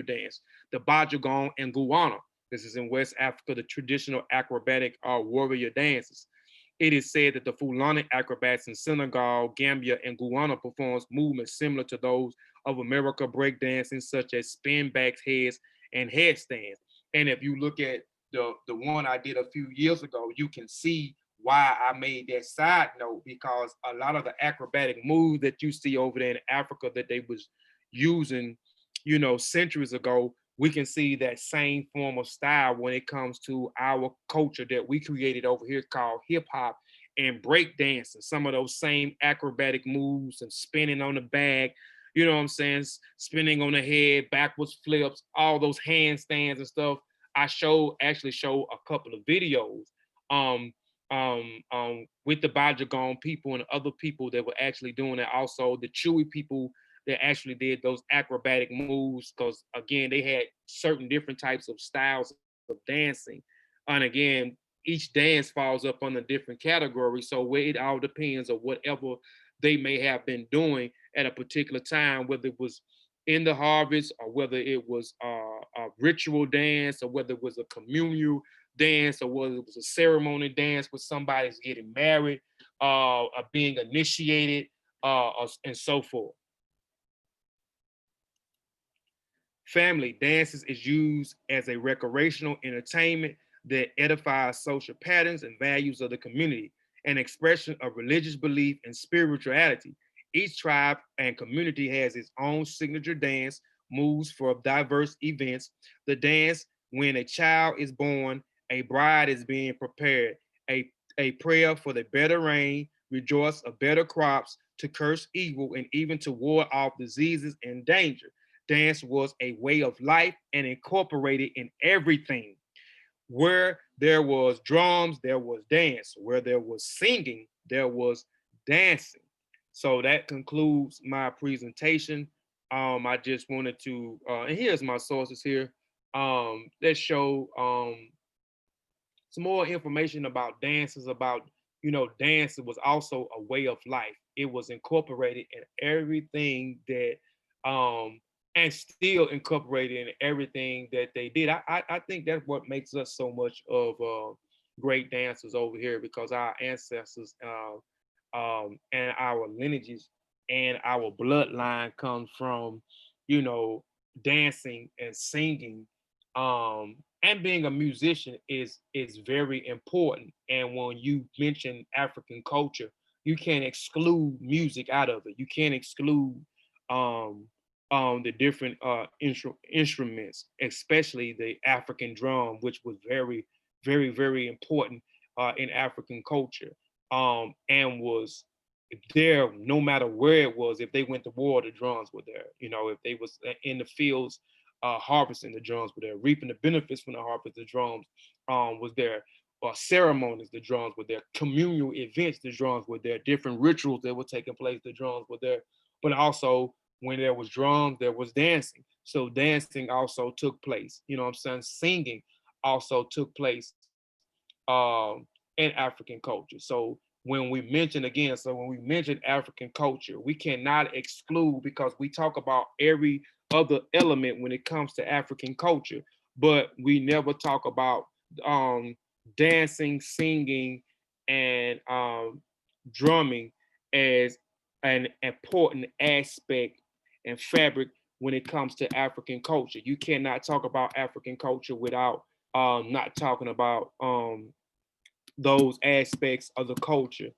dance. The Bajagon and Guyana. This is in West Africa, the traditional acrobatic warrior dances. It is said that the Fulani acrobats in Senegal, Gambia, and Guyana performs movements similar to those of America breakdancing, such as spin backs, heads, and headstands. And if you look at the one I did a few years ago, you can see why I made that side note, because a lot of the acrobatic moves that you see over there in Africa that they was using, you know, centuries ago, we can see that same form of style when it comes to our culture that we created over here called hip hop and break dancing. Some of those same acrobatic moves and spinning on the bag, you know what I'm saying? Spinning on the head, backwards flips, all those handstands and stuff. I actually show a couple of videos with the Bajagon people and other people that were actually doing it. Also, the Chewy people that actually did those acrobatic moves, because again, they had certain different types of styles of dancing. And again, each dance falls up on a different category. So it all depends on whatever they may have been doing at a particular time, whether it was in the harvest or whether it was a ritual dance or whether it was a communal dance or whether it was a ceremony dance where somebody's getting married, or being initiated, and so forth. Family dances is used as a recreational entertainment that edifies social patterns and values of the community, an expression of religious belief and spirituality. Each tribe and community has its own signature dance moves for diverse events. The dance when a child is born, a bride is being prepared, a prayer for the better rain, rejoice of better crops, to curse evil, and even to ward off diseases and danger. Dance was a way of life and incorporated in everything. Where there was drums, there was dance. Where there was singing, there was dancing. So that concludes my presentation. I just wanted to, and here's my sources here. Let's show some more information about dances, about, you know, dance was also a way of life. It was incorporated in everything that, and still incorporated in everything that they did. I think that's what makes us so much of great dancers over here, because our ancestors and our lineages and our bloodline comes from, you know, dancing and singing, and being a musician is very important. And when you mention African culture, you can't exclude music out of it. You can't exclude the different instruments, especially the African drum, which was very, very, very important in African culture, and was there no matter where it was. If they went to war, the drums were there. You know, if they was in the fields harvesting, the drums were there. Reaping the benefits from the harvest, the drums was there. Ceremonies, the drums were there. Communal events, the drums were there. Different rituals that were taking place, the drums were there. But also, when there was drums, there was dancing. So dancing also took place. You know what I'm saying? Singing also took place in African culture. So when we mention again, so when we mention African culture, we cannot exclude, because we talk about every other element when it comes to African culture, but we never talk about dancing, singing, and drumming as an important aspect and fabric when it comes to African culture. You cannot talk about African culture without not talking about those aspects of the culture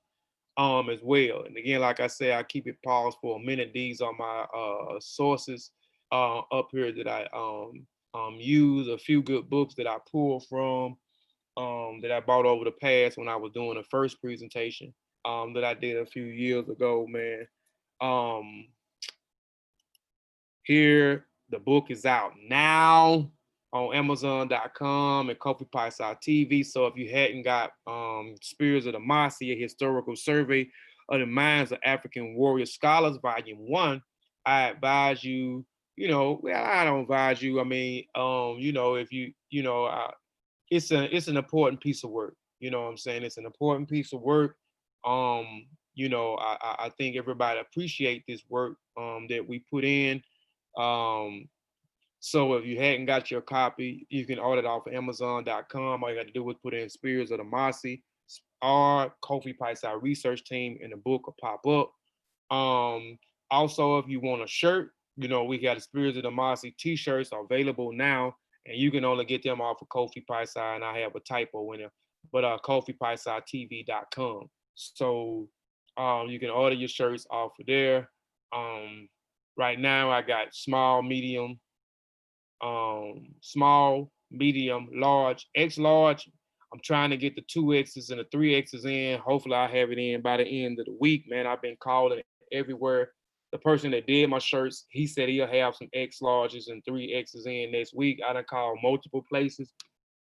as well. And again, like I said, I keep it paused for a minute. These are my sources up here that I use, a few good books that I pull from, that I bought over the past when I was doing the first presentation that I did a few years ago, man. Here, the book is out now. on Amazon.com and Kofi Piesie TV. So if you hadn't got Spirits of the Mossi, a historical survey of the minds of African warrior scholars, Volume 1, I advise you, well, I don't advise you. I mean, if it's an important piece of work. You know what I'm saying? It's an important piece of work. I think everybody appreciate this work that we put in. So if you hadn't got your copy, you can order it off of Amazon.com. All you got to do is put in Spirits of the Mossi or Kofi Piesie Research Team, and the book will pop up. Also, if you want a shirt, we got the Spirits of the Mossi t-shirts available now, and you can only get them off of Kofi Piesie, and I have a typo in it, but KofiPiesieTV.com. So you can order your shirts off of there. Right now I got small, medium, large, X large. I'm trying to get the 2Xs and the 3Xs in. Hopefully I have it in by the end of the week, man. I've been calling everywhere. The person that did my shirts, he said he'll have some X larges and 3Xs in next week. I done called multiple places,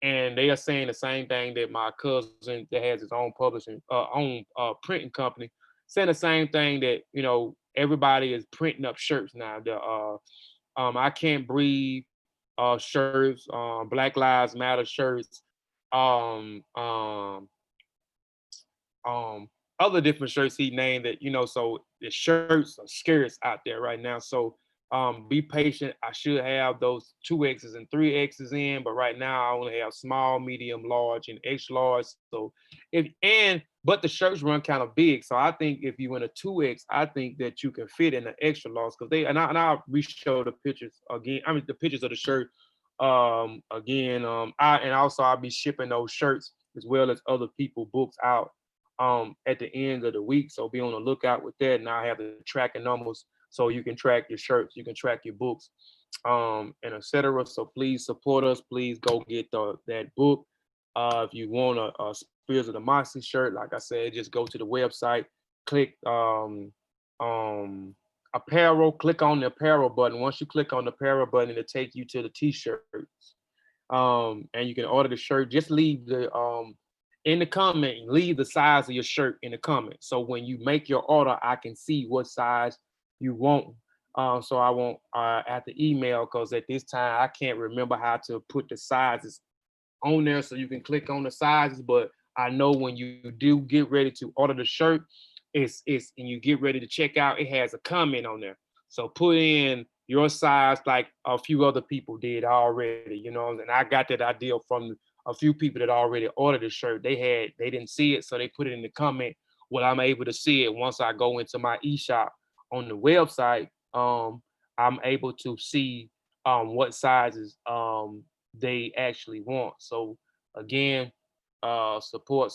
and they are saying the same thing that my cousin that has his own publishing, printing company, saying the same thing that, everybody is printing up shirts now. The I Can't Breathe shirts, Black Lives Matter shirts, um, um, other different shirts he named that, so the shirts are scarce out there right now. So be patient. I should have those 2Xs and 3Xs in, but right now I only have small, medium, large, and extra large. So but the shirts run kind of big. So I think if you in a 2X, I think that you can fit in the extra large, because I'll re-show the pictures again. I mean the pictures of the shirt again. I'll be shipping those shirts as well as other people books out at the end of the week. So be on the lookout with that. And I have the tracking numbers so you can track your shirts, you can track your books, and etc. So please support us. Please go get that book. If you want a Spirits of the Mossi shirt, like I said, just go to the website, click apparel, click on the apparel button. Once you click on the apparel button, it'll take you to the t-shirts. And you can order the shirt. Just leave the in the comment, leave the size of your shirt in the comment. So when you make your order, I can see what size you want. So I won't have to email, because at this time I can't remember how to put the sizes on there so you can click on the sizes. But I know when you do get ready to order the shirt, it's and you get ready to check out, it has a comment on there. So put in your size like a few other people did already, and I got that idea from a few people that already ordered the shirt. They didn't see it, so they put it in the comment. Well, I'm able to see it once I go into my eShop on the website. I'm able to see what sizes they actually want. So again, support.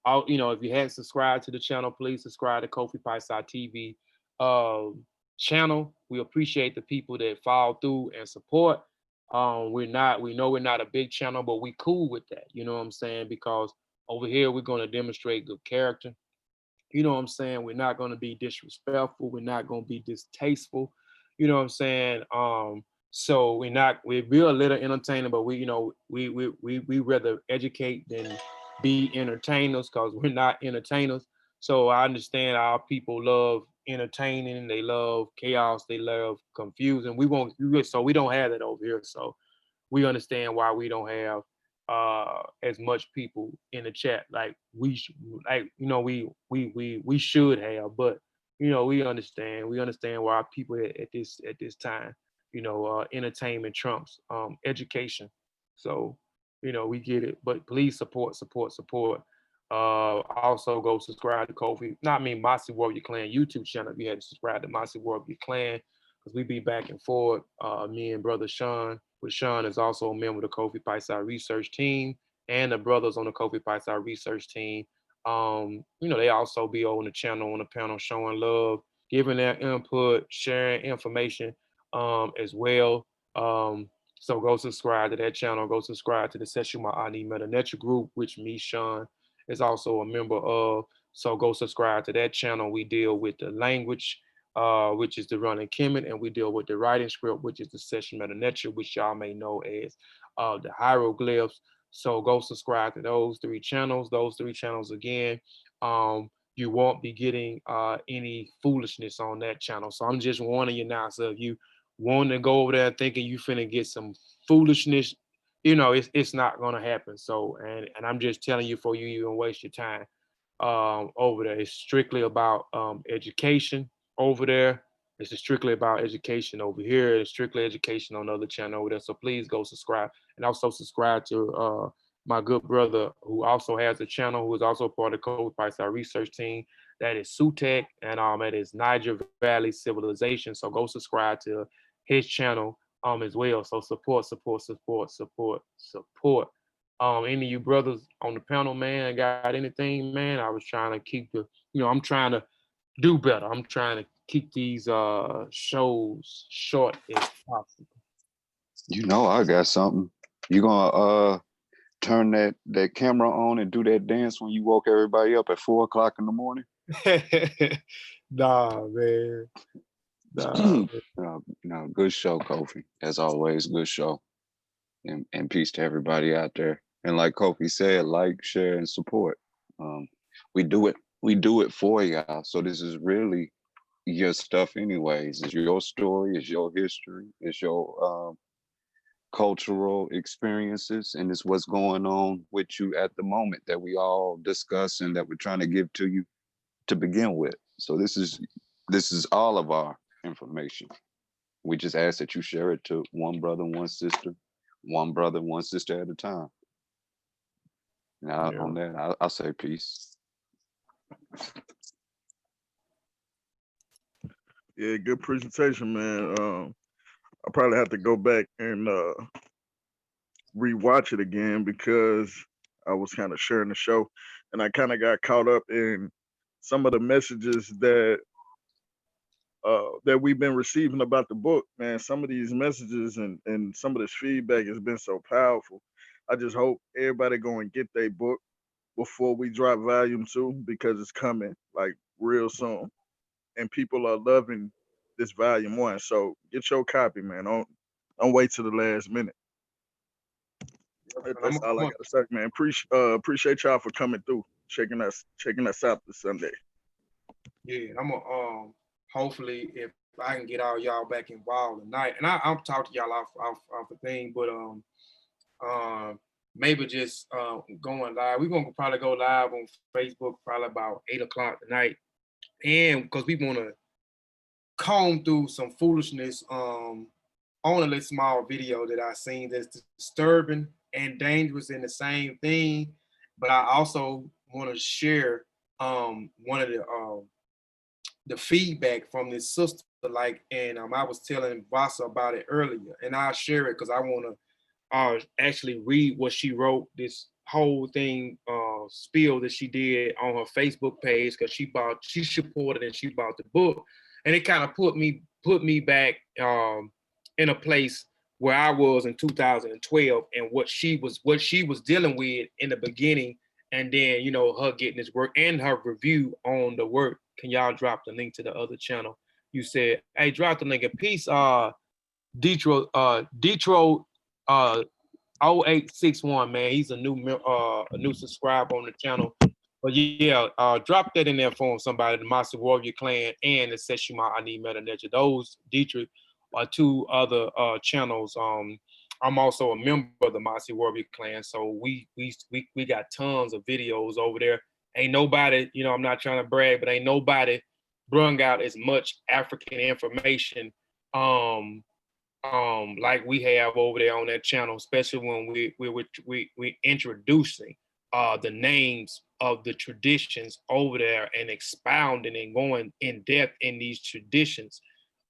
If you hadn't subscribed to the channel, please subscribe to Kofi Piesie TV channel. We appreciate the people that follow through and support. We know we're not a big channel, but we cool with that. You know what I'm saying? Because over here we're going to demonstrate good character. You know what I'm saying? We're not going to be disrespectful. We're not going to be distasteful. You know what I'm saying? So we're a little entertaining, but we rather educate than be entertainers, because we're not entertainers. So I understand our people love entertaining, they love chaos, they love confusion. We don't have that over here. So we understand why we don't have as much people in the chat like we should but we understand why people at this time, entertainment trumps education. So we get it, but please support. Also go subscribe to Mossi Warrior Clan YouTube channel if you hadn't subscribed to Mossi Warrior Clan, because we be back and forth. Me and brother Shawn, which Shawn is also a member of the Kofi Piesie research team, and the brothers on the Kofi Piesie research team. They also be on the channel, on the panel, showing love, giving their input, sharing information as well. So go subscribe to that channel. Go subscribe to the Seshuma Ani Meta Nature group, which me, Shawn, is also a member of. So go subscribe to that channel. We deal with the language which is the running Kemet, and we deal with the writing script, which is the session meta nature, which y'all may know as the hieroglyphs. So go subscribe to those three channels. Those three channels again. You won't be getting any foolishness on that channel. So I'm just warning you now. So if you want to go over there thinking you finna get some foolishness, you know, it's not gonna happen. So and I'm just telling you before you even waste your time over there. It's strictly about education over there. It's strictly about education over here. It's strictly education on the other channel over there. So please go subscribe and also subscribe to my good brother who also has a channel, who is also part of Kofi Piesie research team. That is Sutekh, and that is Niger Valley Civilization. So go subscribe to his channel as well. So support, support, support, support, support. Any of you brothers on the panel, man, got anything, man? I was trying to keep the, you know, I'm trying to do better. I'm trying to keep these shows short as possible. You know, I got something. You gonna turn that camera on and do that dance when you woke everybody up at 4 o'clock in the morning? Nah, man. Nah, man. No, good show, Kofi. As always, good show. And peace to everybody out there. And like Kofi said, like, share, and support. We do it for y'all. So this is really your stuff anyways. It's your story, it's your history, it's your cultural experiences, and it's what's going on with you at the moment that we all discuss and that we're trying to give to you to begin with. So this is all of our information. We just ask that you share it to one brother, one sister at a time. Now on that, I'll say peace. Yeah, good presentation, man. I probably have to go back and rewatch it again because I was kind of sharing the show, and I kind of got caught up in some of the messages that we've been receiving about the book. Man, some of these messages and some of this feedback has been so powerful. I just hope everybody go and get their book before we drop volume 2 because it's coming like real soon, and people are loving this volume 1. So get your copy, man. Don't wait till the last minute. That's all I gotta say, man. Appreciate y'all for coming through, checking us out this Sunday. Yeah, I'm gonna hopefully if I can get all y'all back involved tonight, and I'll talk to y'all off the thing, but maybe just going live. We're gonna probably go live on Facebook probably about 8 o'clock tonight, and because we want to comb through some foolishness on a little small video that I seen that's disturbing and dangerous in the same thing, but I also want to share one of the feedback from this sister, like, and I was telling Vasa about it earlier, and I'll share it because I want to actually read what she wrote, this whole thing spiel that she did on her Facebook page, because she supported and she bought the book, and it kind of put me back in a place where I was in 2012 and what she was dealing with in the beginning, and then, you know, her getting this work and her review on the work. Can y'all drop the link to the other channel? You said, hey, drop the link. A piece, Detroit 0861, man. He's a new subscriber on the channel. But yeah, drop that in there for somebody, the Mossi Warrior Clan and the Seshima I Need Meta Nature. Those Dietrich are two other channels. I'm also a member of the Mossi Warrior Clan, so we got tons of videos over there. Ain't nobody, you know, I'm not trying to brag, but ain't nobody brung out as much African information like we have over there on that channel, especially when we introducing the names of the traditions over there and expounding and going in depth in these traditions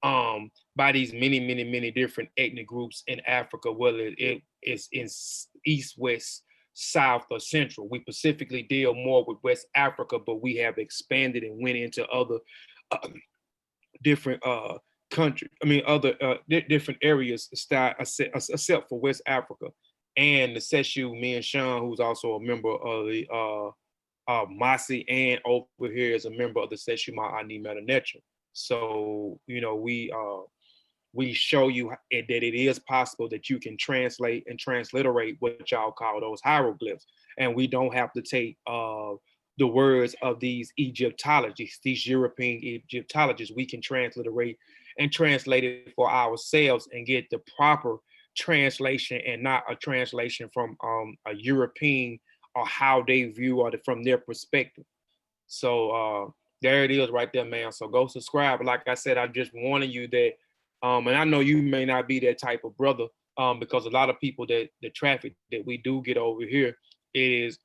by these many different ethnic groups in Africa, whether it is in East, West, South, or Central. We specifically deal more with West Africa, but we have expanded and went into other different country. I mean, other different areas, except for West Africa. And the Seshu, me and Shawn, who's also a member of the Mossi, and over here is a member of the Seshu I Need Meta Nature. So, we show you that it is possible that you can translate and transliterate what y'all call those hieroglyphs. And we don't have to take the words of these Egyptologists, these European Egyptologists. We can transliterate and translate it for ourselves and get the proper translation, and not a translation from a European or how they view or from their perspective. So there it is right there, man. So go subscribe. Like I said, I just warning you that, and I know you may not be that type of brother, because a lot of people that the traffic that we do get over here is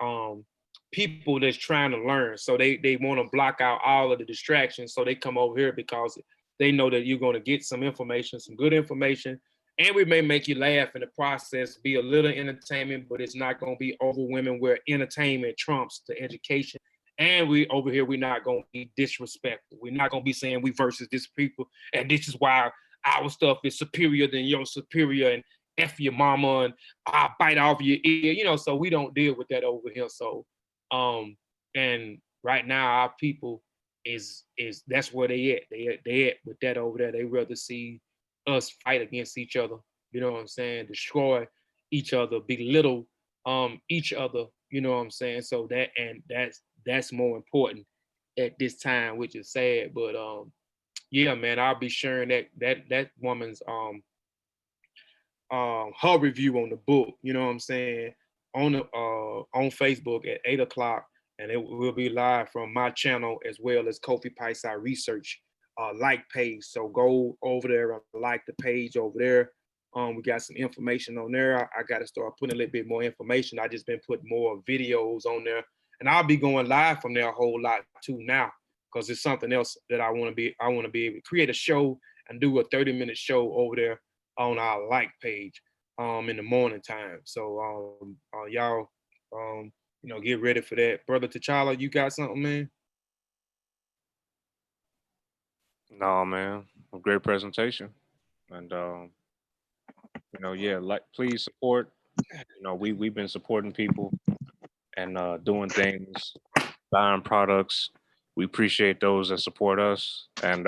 people that's trying to learn. So they want to block out all of the distractions. So they come over here because they know that you're going to get some information, some good information, and we may make you laugh in the process, be a little entertainment, but it's not going to be overwhelming where entertainment trumps the education. And we over here, we're not going to be disrespectful. We're not going to be saying we versus this people, and this is why our stuff is superior than your superior, and F your mama, and I'll bite off your ear, so we don't deal with that over here. So, and right now our people is that's where they at. They at with that over there. They rather see us fight against each other, you know what I'm saying? Destroy each other, belittle each other, you know what I'm saying? So that's more important at this time, which is sad. But yeah, man, I'll be sharing that woman's her review on the book, you know what I'm saying, on Facebook at 8 o'clock, and it will be live from my channel as well as Kofi Piesie Research like page. So go over there and like the page over there. We got some information on there. I got to start putting a little bit more information. I just been putting more videos on there, and I'll be going live from there a whole lot too now, because it's something else that I want to be able to create a show and do a 30-minute show over there on our like page in the morning time. So y'all get ready for that. Brother T'Challa, you got something, man? No, man, a great presentation, and yeah, please support. We've been supporting people and doing things, buying products. We appreciate those that support us, and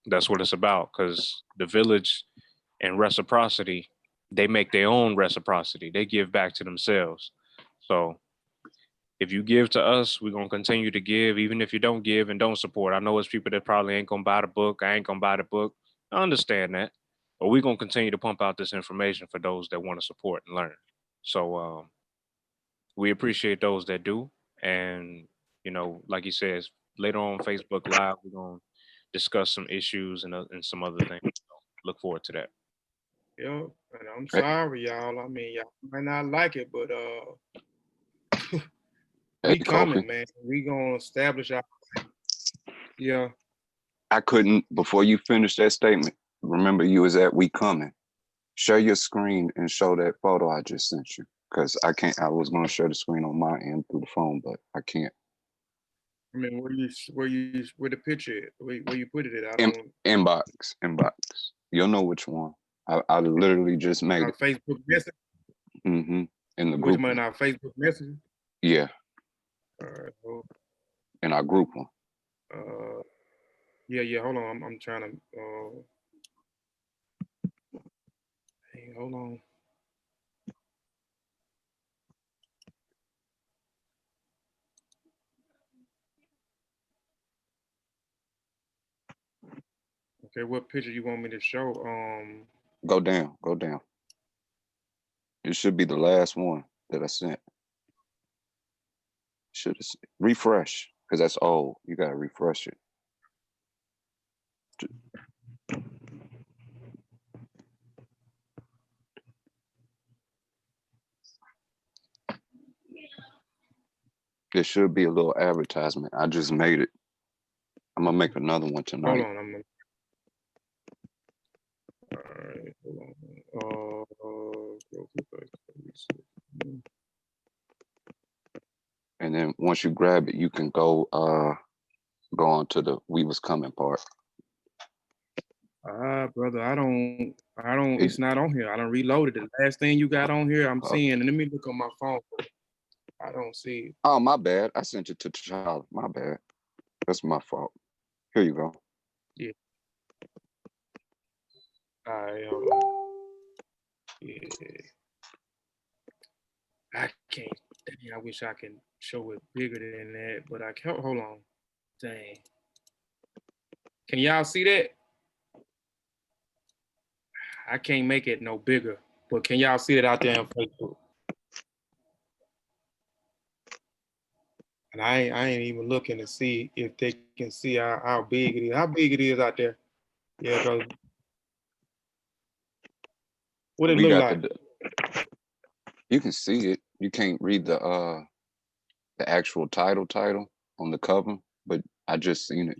that's what it's about. Because the village and reciprocity, they make their own reciprocity. They give back to themselves. So if you give to us, we're gonna continue to give, even if you don't give and don't support. I know it's people that probably ain't gonna buy the book. I ain't gonna buy the book. I understand that, but we're gonna continue to pump out this information for those that want to support and learn. So we appreciate those that do, and like he says, later on Facebook Live, we're gonna discuss some issues and some other things. So look forward to that. Yeah, and I'm sorry, y'all. I mean, y'all might not like it, but we coming, man. We gonna establish our. Yeah. I couldn't, before you finish that statement, remember you was at We Coming. Share your screen and show that photo I just sent you. Because I can't, I was gonna share the screen on my end through the phone, but I can't. I mean, where the picture at? Where you put it at? I don't. Inbox. You'll know which one. I literally just made our it. Facebook message. Mm-hmm. In the Which group. one in our Facebook message? Yeah. All right. Well, in our group one. Yeah. Hold on. I'm trying to. Hey, hold on. Okay, what picture you want me to show? Go down. It should be the last one that I sent. Should have refresh, because that's old. You gotta refresh it. There should be a little advertisement. I just made it. I'm gonna make another one tonight. Hold on. All right, hold on. And then once you grab it, you can go on to the We Was Coming part. Brother, I don't. It's not on here. I don't reloaded it. The last thing you got on here, I'm seeing. And let me look on my phone. I don't see it. Oh, my bad. I sent it to Child. My bad. That's my fault. Here you go. Yeah. All right, hold on. Yeah. I can't. Dang, I wish I can show it bigger than that, but I can't. Hold on. Dang. Can y'all see that? I can't make it no bigger, but can y'all see it out there on Facebook? And I ain't even looking to see if they can see how big it is. How big it is out there? Yeah, cause what it We look got like? you can see it. You can't read the actual title on the cover, but I just seen it.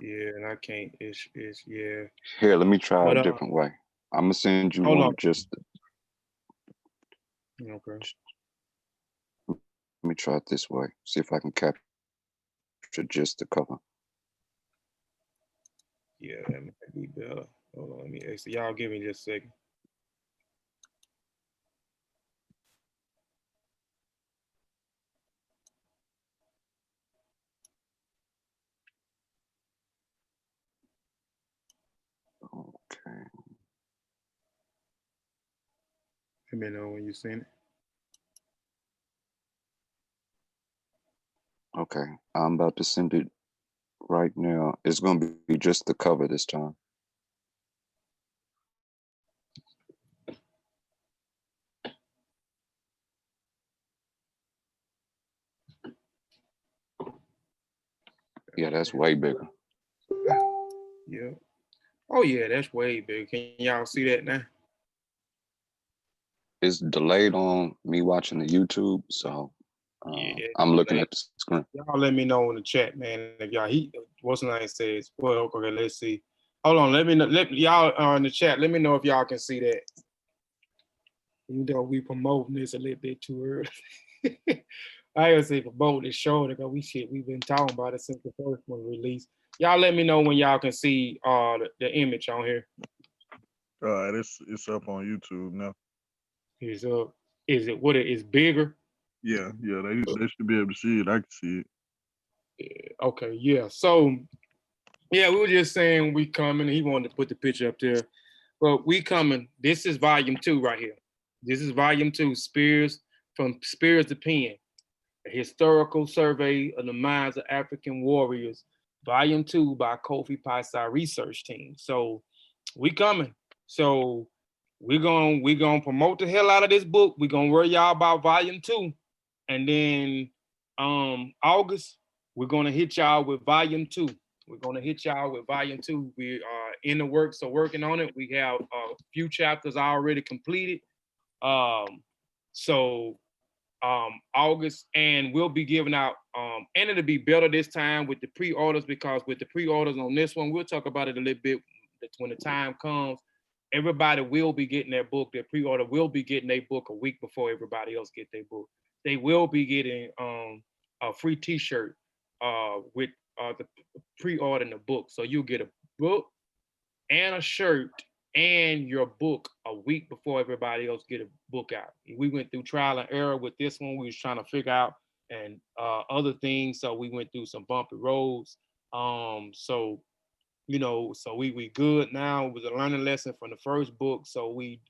Yeah, and I can't. It's yeah. Here, let me try But a different way. I'm gonna send you hold on. one just Okay. let me try it this way. See if I can capture just the cover. Yeah, that might be better. Hold on, let me exit. Y'all give me just a second. Okay. Let me know when you seen it. Okay. I'm about to send it right now. It's gonna be just the cover this time. Yeah, that's way bigger. Yeah. Oh yeah, that's way big. Can y'all see that now? It's delayed on me watching the YouTube, so Yeah. I'm looking at the screen. Y'all let me know in the chat, man. If y'all what's the name says? Well, okay, let's see. Hold on, let me know. Let y'all in the chat. Let me know if y'all can see that. You know, we promoting this a little bit too early. I gotta say promote this show because we've been talking about it since the first one released. Y'all let me know when y'all can see the image on here. All right, it's up on YouTube now. Is it what it is bigger? Yeah, they should be able to see it. I can see it. Yeah, okay, yeah. So yeah, we were just saying we coming. He wanted to put the picture up there. But we coming. This is volume 2 right here. This is volume 2, Spears from Spears to Pen, a historical survey of the minds of African warriors, volume 2 by Kofi Piesie research team. So we coming. So we're gonna promote the hell out of this book. We're gonna worry y'all about volume 2. And then August, we're gonna hit y'all with volume 2. We're gonna hit y'all with volume 2. We are in the works, so working on it. We have a few chapters already completed. So August, and we'll be giving out, and it'll be better this time with the pre-orders, because with the pre-orders on this one, we'll talk about it a little bit when the time comes. Everybody will be getting their book. Their pre-order will be getting their book a week before everybody else get their book. They will be getting a free T-shirt with the pre-ordering the book. So you'll get a book and a shirt and your book a week before everybody else get a book out. We went through trial and error with this one. We was trying to figure out and other things. So we went through some bumpy roads. So so we good now. It was a learning lesson from the first book. So we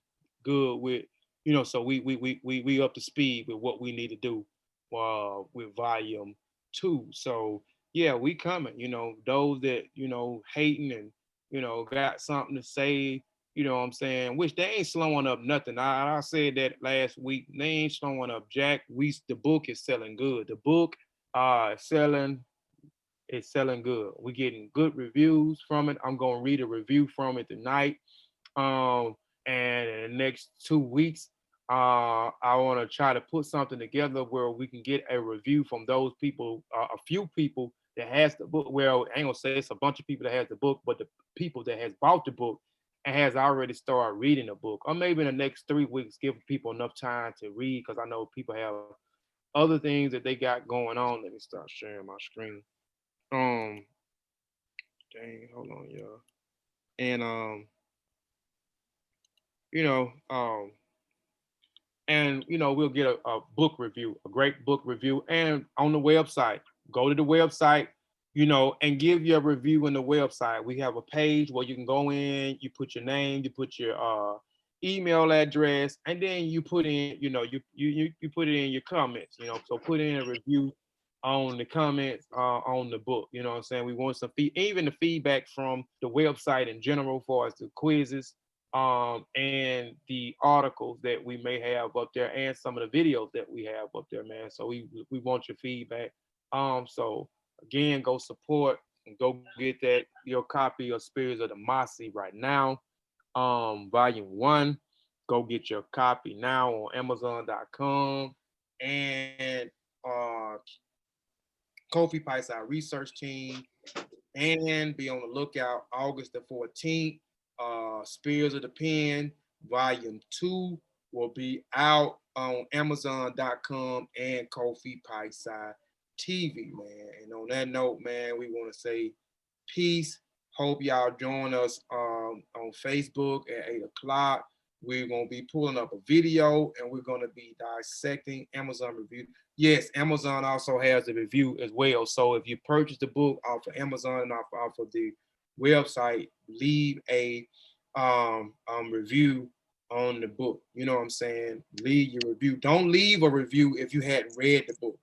good with, so we up to speed with what we need to do with volume 2. So yeah, we coming. Those that hating and got something to say. You know what I'm saying? Which they ain't slowing up nothing. I said that last week. They ain't slowing up jack. The book is selling good. The book selling it's selling good. We're getting good reviews from it. I'm gonna read a review from it tonight. And in the next 2 weeks, I want to try to put something together where we can get a review from those people, a few people that has the book. Well, I ain't gonna say it's a bunch of people that has the book, but the people that has bought the book and has already started reading the book, or maybe in the next 3 weeks, give people enough time to read, because I know people have other things that they got going on. Let me start sharing my screen. Um, Dang, hold on, y'all. And you know, um, we'll get a book review, a great book review, and on the website. Go to the website, you know, and give your review in the website. We have a page where you can go in, you put your name, you put your email address, and then you put in, you know, you put it in your comments, you know. So put in a review on the comments on the book. You know what I'm saying? We want some even the feedback from the website in general, as far as the quizzes and the articles that we may have up there, and some of the videos that we have up there, man. So we want your feedback. So again, go support and go get that your copy of Spirits of the Mossi right now. Volume 1. Go get your copy now on Amazon.com. And Kofi Piesie, our research team, and be on the lookout August the 14th. Spears of the Pen, Volume 2 will be out on Amazon.com and Kofi Piesie TV, man. And on that note, man, we want to say peace. Hope y'all join us on Facebook at 8 o'clock. We're going to be pulling up a video, and we're going to be dissecting Amazon review. Yes, Amazon also has a review as well. So if you purchase the book off of Amazon and off of the website, leave a review on the book. You know what I'm saying? Leave your review. Don't leave a review if you hadn't read the book.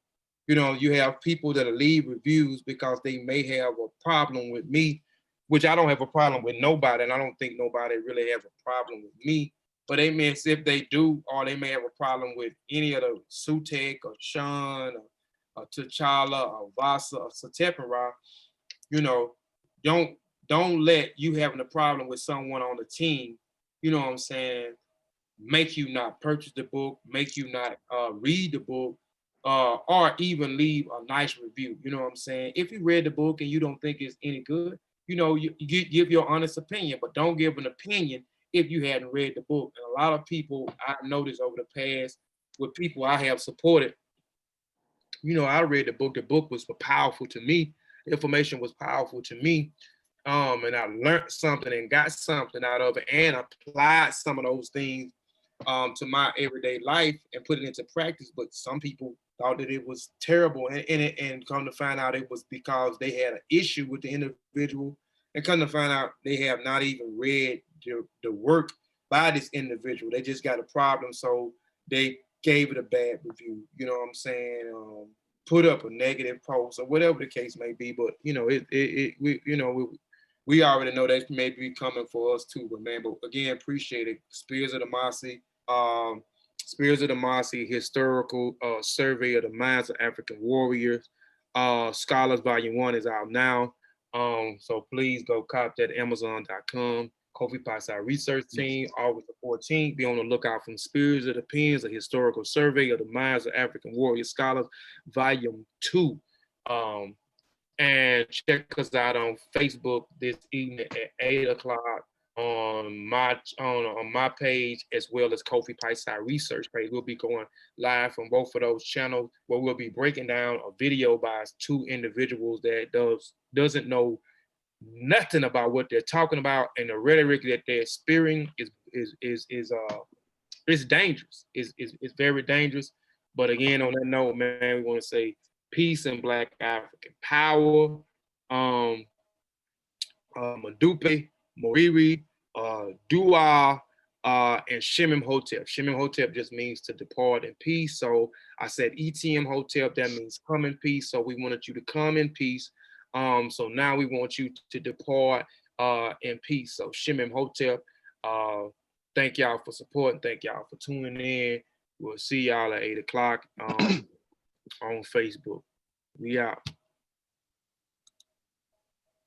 You know, you have people that leave reviews because they may have a problem with me, which I don't have a problem with nobody, and I don't think nobody really have a problem with me. But they may, if they do, or they may have a problem with any of the Sutekh or Shawn or T'Challa or Vasa or Sutekh, you know, don't let you having a problem with someone on the team, you know what I'm saying, make you not purchase the book, make you not read the book, or even leave a nice review. You know what I'm saying? If you read the book and you don't think it's any good, you know, you give your honest opinion, but don't give an opinion if you hadn't read the book. And a lot of people I've noticed over the past with people I have supported, you know, I read the book. The book was powerful to me. The information was powerful to me. And I learned something and got something out of it and applied some of those things to my everyday life and put it into practice. But some people thought that it was terrible, and come to find out it was because they had an issue with the individual, and come to find out they have not even read the work by this individual. They just got a problem, so they gave it a bad review. You know what I'm saying? Put up a negative post or whatever the case may be. But you know, we already know that may be coming for us too. But man, but again, appreciate it. Spears of the Mossi. Spears of the Mossi, Historical Survey of the Minds of African Warriors. Scholars Volume 1 is out now. So please go cop that at Amazon.com. Kofi Piesie Research Team, August the 14th. Be on the lookout from Spears of the Pens, a Historical Survey of the Minds of African Warrior Scholars, Volume 2. And check us out on Facebook this evening at 8 o'clock on my page, as well as Kofi Piesie Research page. We'll be going live from both of those channels, where we'll be breaking down a video by two individuals that doesn't know nothing about what they're talking about, and the rhetoric that they're spewing is dangerous. It's very dangerous. But again, on that note, man, we want to say peace and Black African power. Madupe, Moriri, Dua, and Shemim Hotep. Shemim Hotep just means to depart in peace. So I said ETM Hotep, that means come in peace. So we wanted you to come in peace. So now we want you to depart in peace. So Shemim Hotep, thank y'all for supporting. Thank y'all for tuning in. We'll see y'all at 8 o'clock on Facebook. We out.